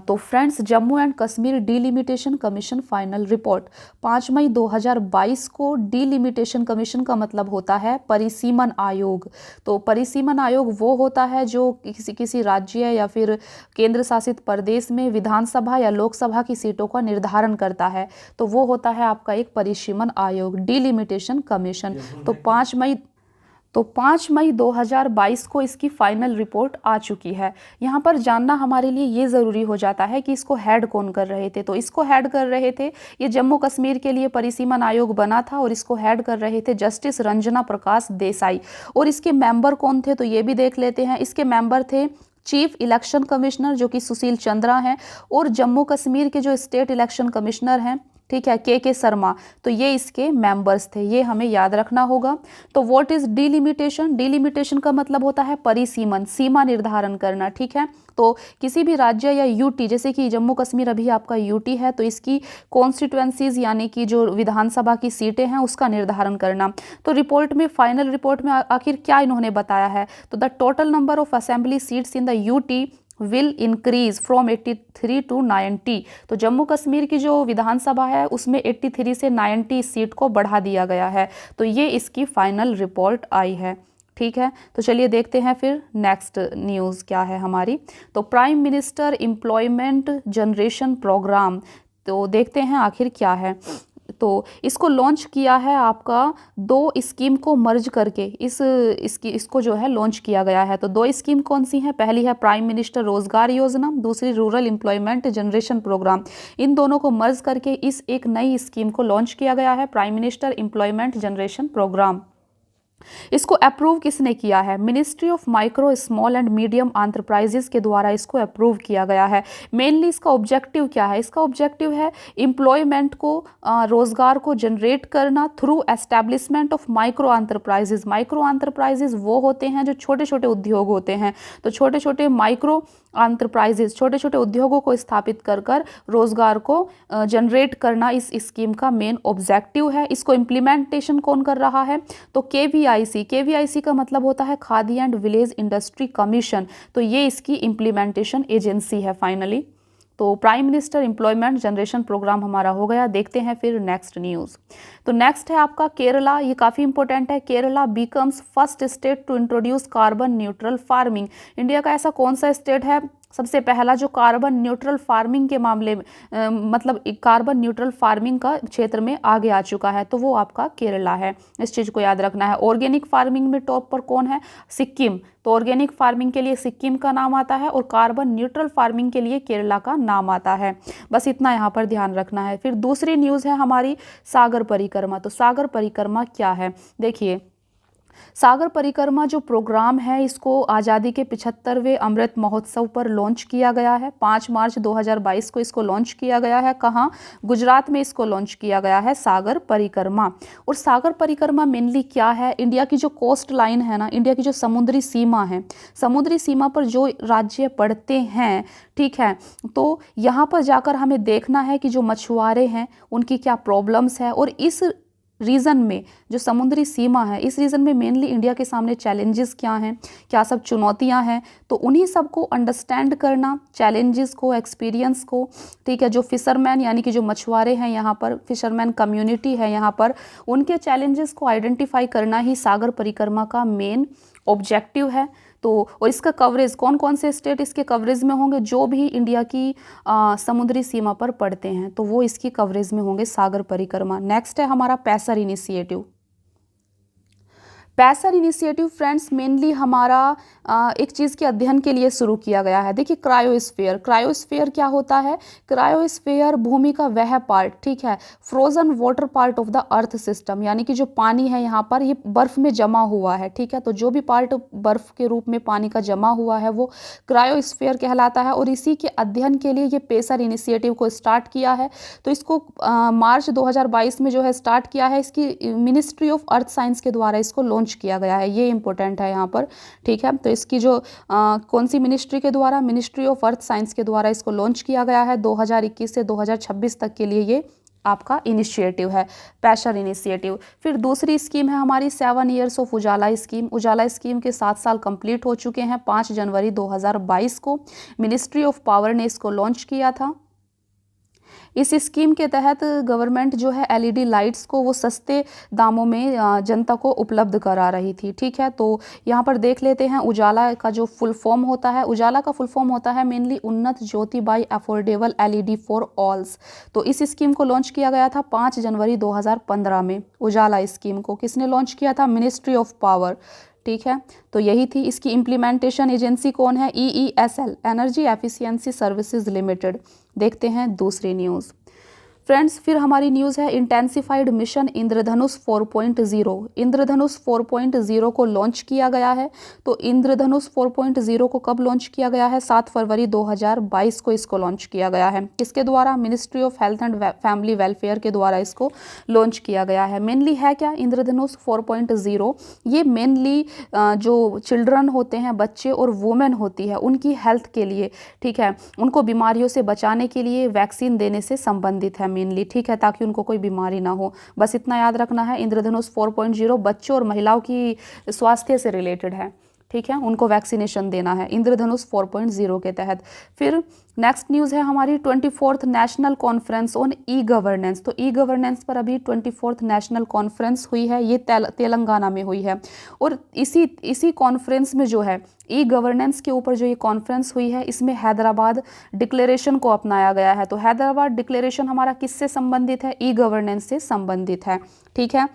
तो friends Jammu and Kashmir delimitation commission final report 5 मई 2022 को। डिलिमिटेशन कमीशन का मतलब होता है परिसीमन आयोग। तो परिसीमन आयोग वो होता है जो किसी राज्य या फिर केंद्र शासित प्रदेश में विधानसभा या लोकसभा की सीटों का निर्धारण करता है। तो वो होता है आपका एक परिसीमन आयोग, डिलिमिटेशन कमीशन। तो 5 मई 2022 को इसकी फाइनल रिपोर्ट आ चुकी है। यहाँ पर जानना हमारे लिए ये ज़रूरी हो जाता है कि इसको हेड कौन कर रहे थे। तो इसको हेड कर रहे थे, ये जम्मू कश्मीर के लिए परिसीमन आयोग बना था, और इसको हेड कर रहे थे जस्टिस रंजना प्रकाश देसाई। और इसके मेंबर कौन थे? तो ये भी देख लेते हैं। इसके मेंबर थे चीफ इलेक्शन कमिश्नर जो कि सुशील चंद्रा हैं, और जम्मू कश्मीर के जो स्टेट इलेक्शन कमिश्नर हैं, ठीक है, के शर्मा। तो ये इसके मेंबर्स थे, ये हमें याद रखना होगा। तो व्हाट इज डिलिमिटेशन? डिलिमिटेशन का मतलब होता है परिसीमन, सीमा निर्धारण करना, ठीक है। तो किसी भी राज्य या यूटी, जैसे कि जम्मू कश्मीर अभी आपका यूटी है, तो इसकी कॉन्स्टिट्यूएंसीज यानी कि जो विधानसभा की सीटें हैं उसका निर्धारण करना। तो रिपोर्ट में, फाइनल रिपोर्ट में आखिर क्या इन्होंने बताया है? तो the total number of assembly seats in the UT will increase from 83 to 90। तो जम्मू कश्मीर की जो विधानसभा है उसमें 83 से 90 सीट को बढ़ा दिया गया है। तो ये इसकी फाइनल रिपोर्ट आई है, ठीक है। तो चलिए देखते हैं फिर नेक्स्ट न्यूज़ क्या है हमारी। तो prime minister employment generation program, तो देखते हैं आखिर क्या है। तो इसको लॉन्च किया है आपका 2 स्कीम को मर्ज करके, इसको जो है लॉन्च किया गया है। तो 2 स्कीम कौन सी हैं? पहली है प्राइम मिनिस्टर रोजगार योजना, दूसरी रूरल एम्प्लॉयमेंट जनरेशन प्रोग्राम। इन दोनों को मर्ज करके इस एक नई स्कीम को लॉन्च किया गया है, prime minister employment generation program. इसको अप्रूव किसने किया है? Ministry of micro small and medium enterprises के द्वारा इसको अप्रूव किया गया है। मेनली इसका ऑब्जेक्टिव क्या है? इसका ऑब्जेक्टिव है एम्प्लॉयमेंट को, रोजगार को जनरेट करना through establishment of micro enterprises. Micro enterprises वो होते हैं जो छोटे छोटे उद्योग होते हैं। तो छोटे छोटे माइक्रो एंटरप्राइजेस, छोटे छोटे उद्योगों को स्थापित कर कर रोजगार को जनरेट करना इस स्कीम का मेन ऑब्जेक्टिव है। इसको इम्प्लीमेंटेशन कौन कर रहा है? तो केवीआईसी का मतलब होता है Khadi and village industry commission. तो ये इसकी इम्प्लीमेंटेशन एजेंसी है फाइनली। तो prime minister employment generation program हमारा हो गया। देखते हैं फिर नेक्स्ट न्यूज़। तो नेक्स्ट है आपका केरला, ये काफ़ी इंपॉर्टेंट है। Kerala becomes first state to introduce carbon neutral farming. India का ऐसा कौन सा स्टेट है सबसे पहला जो कार्बन न्यूट्रल फार्मिंग के मामले में मतलब कार्बन न्यूट्रल फार्मिंग का क्षेत्र में आगे आ चुका है? तो वो आपका केरला है। इस चीज़ को याद रखना है। ऑर्गेनिक फार्मिंग में टॉप पर कौन है? सिक्किम। तो ऑर्गेनिक फार्मिंग के लिए सिक्किम का नाम आता है और कार्बन न्यूट्रल फार्मिंग के लिए केरला का नाम आता है। बस इतना यहाँ पर ध्यान रखना है। फिर दूसरी न्यूज़ है हमारी सागर परिक्रमा। तो सागर परिक्रमा क्या है? देखिए, सागर परिक्रमा जो प्रोग्राम है इसको आज़ादी के 75वें अमृत महोत्सव पर लॉन्च किया गया है। 5 मार्च 2022 को इसको लॉन्च किया गया है। कहाँ? गुजरात में इसको लॉन्च किया गया है, सागर परिक्रमा। और सागर परिक्रमा मेनली क्या है? इंडिया की जो कोस्ट लाइन है ना, इंडिया की जो समुद्री सीमा है, समुद्री सीमा पर जो राज्य पड़ते हैं, ठीक है, तो यहाँ पर जाकर हमें देखना है कि जो मछुआरे हैं उनकी क्या प्रॉब्लम्स है, और इस रीजन में जो समुद्री सीमा है, इस रीजन में मेनली इंडिया के सामने चैलेंजेस क्या हैं, क्या सब चुनौतियां हैं, तो उन्हीं सब को अंडरस्टैंड करना, चैलेंजेस को, एक्सपीरियंस को, ठीक है, जो फिशरमैन यानी कि जो मछुआरे हैं यहाँ पर, फिशरमैन कम्युनिटी है यहाँ पर, उनके चैलेंजेस को आइडेंटिफाई करना ही सागर परिक्रमा का मेन ऑब्जेक्टिव है। तो और इसका कवरेज कौन कौन से स्टेट इसके कवरेज में होंगे? जो भी इंडिया की समुद्री सीमा पर पड़ते हैं तो वो इसकी कवरेज में होंगे, सागर परिक्रमा। नेक्स्ट है हमारा पैसर इनिशिएटिव। पैसर इनिशिएटिव फ्रेंड्स मेनली हमारा एक चीज़ के अध्ययन के लिए शुरू किया गया है। देखिए क्रायोस्फीयर, क्रायोस्फीयर क्या होता है? क्रायोस्फीयर भूमि का वह पार्ट, ठीक है, frozen water part of the earth system, यानी कि जो पानी है यहाँ पर ये बर्फ में जमा हुआ है, ठीक है, तो जो भी पार्ट बर्फ के रूप में पानी का जमा हुआ है वो क्रायोस्फीयर कहलाता है। और इसी के अध्ययन के लिए ये पैसर इनिशिएटिव को स्टार्ट किया है। तो इसको मार्च 2022 में जो है स्टार्ट किया है, इसकी मिनिस्ट्री ऑफ अर्थ साइंस के द्वारा इसको लॉन्च किया गया है। ये इंपॉर्टेंट है यहाँ पर, ठीक है। तो इसकी जो कौन सी मिनिस्ट्री के द्वारा? मिनिस्ट्री ऑफ अर्थ साइंस के द्वारा इसको लॉन्च किया गया है। 2021 से 2026 तक के लिए ये आपका इनिशिएटिव है, पैसर इनिशिएटिव। फिर दूसरी स्कीम है हमारी 7 years of Ujala scheme. Ujala scheme के 7 साल कंप्लीट हो चुके हैं। 5 जनवरी 2022 को मिनिस्ट्री ऑफ पावर ने इसको लॉन्च किया था। इस स्कीम के तहत गवर्नमेंट जो है एलईडी लाइट्स को वो सस्ते दामों में जनता को उपलब्ध करा रही थी, ठीक है। तो यहाँ पर देख लेते हैं उजाला का जो फुल फॉर्म होता है। उजाला का फुल फॉर्म होता है मेनली उन्नत ज्योति बाई अफोर्डेबल एलईडी फॉर ऑल्स। तो इस स्कीम को लॉन्च किया गया था 5 जनवरी 2015 में। उजाला स्कीम को किसने लॉन्च किया था? मिनिस्ट्री ऑफ पावर, ठीक है। तो यही थी। इसकी इम्प्लीमेंटेशन एजेंसी कौन है? EESL, energy efficiency services limited. देखते हैं दूसरी न्यूज़ फ्रेंड्स। फिर हमारी न्यूज़ है इंटेंसिफाइड मिशन इंद्रधनुष 4.0। इंद्रधनुष 4.0 को लॉन्च किया गया है। तो इंद्रधनुष 4.0 को कब लॉन्च किया गया है? 7 फरवरी 2022 को इसको लॉन्च किया गया है। किसके द्वारा? Ministry of health and family welfare के द्वारा इसको लॉन्च किया गया है। मेनली है क्या इंद्रधनुष 4.0? ये मेनली जो चिल्ड्रन होते हैं, बच्चे और वुमेन होती है, उनकी हेल्थ के लिए, ठीक है, उनको बीमारियों से बचाने के लिए वैक्सीन देने से संबंधित है मेनली, ठीक है, ताकि उनको कोई बीमारी ना हो। बस इतना याद रखना है। इंद्रधनुष 4.0 बच्चों और महिलाओं की स्वास्थ्य से रिलेटेड है, ठीक है, उनको वैक्सीनेशन देना है इंद्रधनुष 4.0 के तहत। फिर नेक्स्ट न्यूज़ है हमारी 24th national conference on e governance. तो ई गवर्नेंस पर अभी 24th नेशनल कॉन्फ्रेंस हुई है, ये तेलंगाना में हुई है। और इसी कॉन्फ्रेंस में जो है ई गवर्नेंस के ऊपर जो ये कॉन्फ्रेंस हुई है, इसमें हैदराबाद डिक्लेरेशन को अपनाया गया है। तो हैदराबाद डिक्लेरेशन हमारा किससे संबंधित है? ई गवर्नेंस से संबंधित है, ठीक है।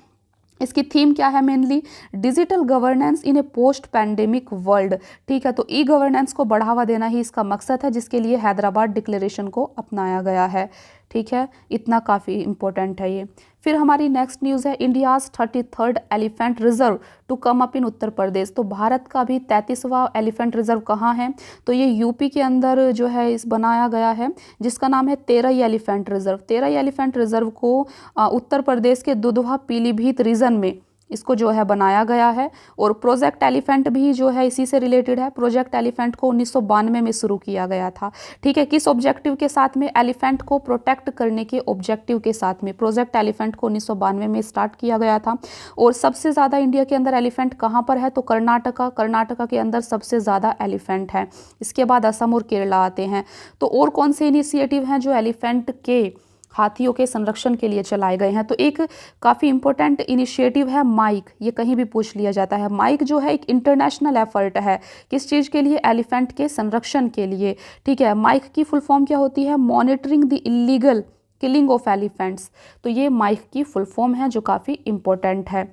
इसकी थीम क्या है? मेनली डिजिटल गवर्नेंस इन ए पोस्ट पैंडेमिक वर्ल्ड, ठीक है। तो ई गवर्नेंस को बढ़ावा देना ही इसका मकसद है, जिसके लिए हैदराबाद डिक्लेरेशन को अपनाया गया है, ठीक है। इतना काफ़ी इंपॉर्टेंट है ये। फिर हमारी नेक्स्ट न्यूज़ है India's 33rd elephant reserve to come up in Uttar Pradesh. तो भारत का भी 33वां एलिफेंट रिजर्व कहाँ है? तो ये यूपी के अंदर जो है इस बनाया गया है, जिसका नाम है तेरई एलिफेंट रिजर्व। तेरई एलिफेंट रिजर्व को उत्तर प्रदेश के दुधवा पीलीभीत रीजन में इसको जो है बनाया गया है। और प्रोजेक्ट एलिफेंट भी जो है इसी से रिलेटेड है। प्रोजेक्ट एलिफेंट को 1992 में शुरू किया गया था, ठीक है। किस ऑब्जेक्टिव के साथ में? एलिफेंट को प्रोटेक्ट करने के ऑब्जेक्टिव के साथ में प्रोजेक्ट एलिफेंट को 1992 में स्टार्ट किया गया था। और सबसे ज़्यादा इंडिया के अंदर एलिफेंट कहाँ पर है? तो कर्नाटका के अंदर सबसे ज़्यादा एलिफेंट है। इसके बाद असम और केरला आते हैं। तो और कौन से इनिशिएटिव हैं जो एलिफेंट के, हाथियों के संरक्षण के लिए चलाए गए हैं? तो एक काफ़ी इंपॉर्टेंट इनिशिएटिव है माइक। ये कहीं भी पूछ लिया जाता है। माइक जो है एक इंटरनेशनल एफर्ट है। किस चीज़ के लिए? एलिफेंट के संरक्षण के लिए, ठीक है। माइक की फुल फॉर्म क्या होती है? Monitoring the illegal killing of elephants. तो ये माइक की फुल फॉर्म है जो काफ़ी इंपॉर्टेंट है।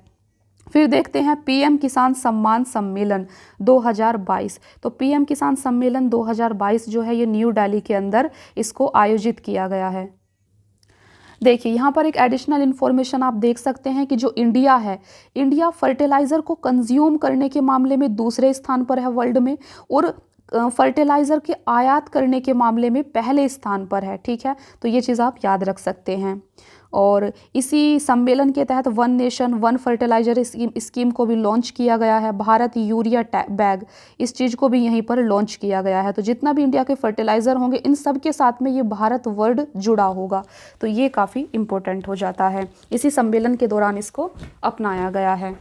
फिर देखते हैं पीएम किसान सम्मान सम्मेलन 2022। तो पीएम किसान सम्मेलन 2022 जो है ये न्यू दिल्ली के अंदर इसको आयोजित किया गया है। देखिए यहाँ पर एक एडिशनल इन्फॉर्मेशन आप देख सकते हैं कि जो इंडिया है, इंडिया फर्टिलाइज़र को कंज्यूम करने के मामले में दूसरे स्थान पर है वर्ल्ड में, और फर्टिलाइज़र के आयात करने के मामले में पहले स्थान पर है। ठीक है, तो ये चीज़ आप याद रख सकते हैं। और इसी सम्मेलन के तहत one nation one fertiliser scheme को भी लॉन्च किया गया है। भारत यूरिया बैग, इस चीज़ को भी यहीं पर लॉन्च किया गया है। तो जितना भी इंडिया के फर्टिलाइज़र होंगे, इन सब के साथ में ये भारत वर्ड जुड़ा होगा, तो ये काफ़ी इम्पोर्टेंट हो जाता है। इसी सम्मेलन के दौरान इसको अपनाया गया है।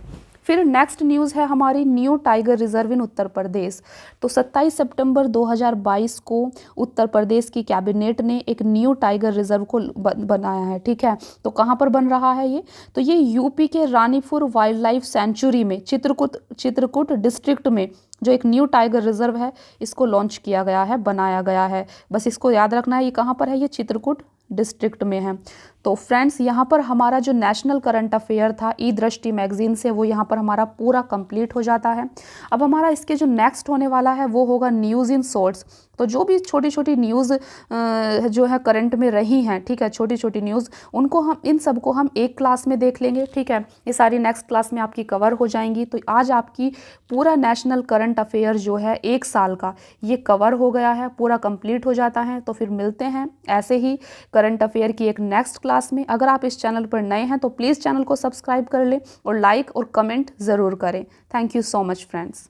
फिर नेक्स्ट न्यूज़ है हमारी new tiger reserve in Uttar Pradesh. तो 27 सितंबर 2022 को उत्तर प्रदेश की कैबिनेट ने एक न्यू टाइगर रिजर्व को बनाया है। ठीक है, तो कहाँ पर बन रहा है ये? तो ये यूपी के रानीपुर वाइल्ड लाइफ सेंचुरी में चित्रकूट डिस्ट्रिक्ट में जो एक न्यू टाइगर रिजर्व है, इसको लॉन्च किया गया है, बनाया गया है। बस इसको याद रखना है, ये कहाँ पर है? ये चित्रकूट डिस्ट्रिक्ट में है। तो फ्रेंड्स, यहाँ पर हमारा जो नेशनल करंट अफेयर था ई दृष्टि मैगजीन से, वो यहाँ पर हमारा पूरा कंप्लीट हो जाता है। अब हमारा इसके जो नेक्स्ट होने वाला है वो होगा न्यूज़ इन शॉर्ट्स। तो जो भी छोटी छोटी न्यूज़ जो है करंट में रही हैं, ठीक है, छोटी छोटी न्यूज़, उनको हम इन सबको हम एक क्लास में देख लेंगे। ठीक है, ये सारी नेक्स्ट क्लास में आपकी कवर हो जाएंगी। तो आज आपकी पूरा नेशनल करंट अफेयर जो है 1 साल का, ये कवर हो गया है, पूरा कंप्लीट हो जाता है। तो फिर मिलते हैं ऐसे ही करंट अफेयर की एक नेक्स्ट क्लास में। अगर आप इस चैनल पर नए हैं तो प्लीज़ चैनल को सब्सक्राइब कर लें और लाइक और कमेंट ज़रूर करें। Thank you so much friends.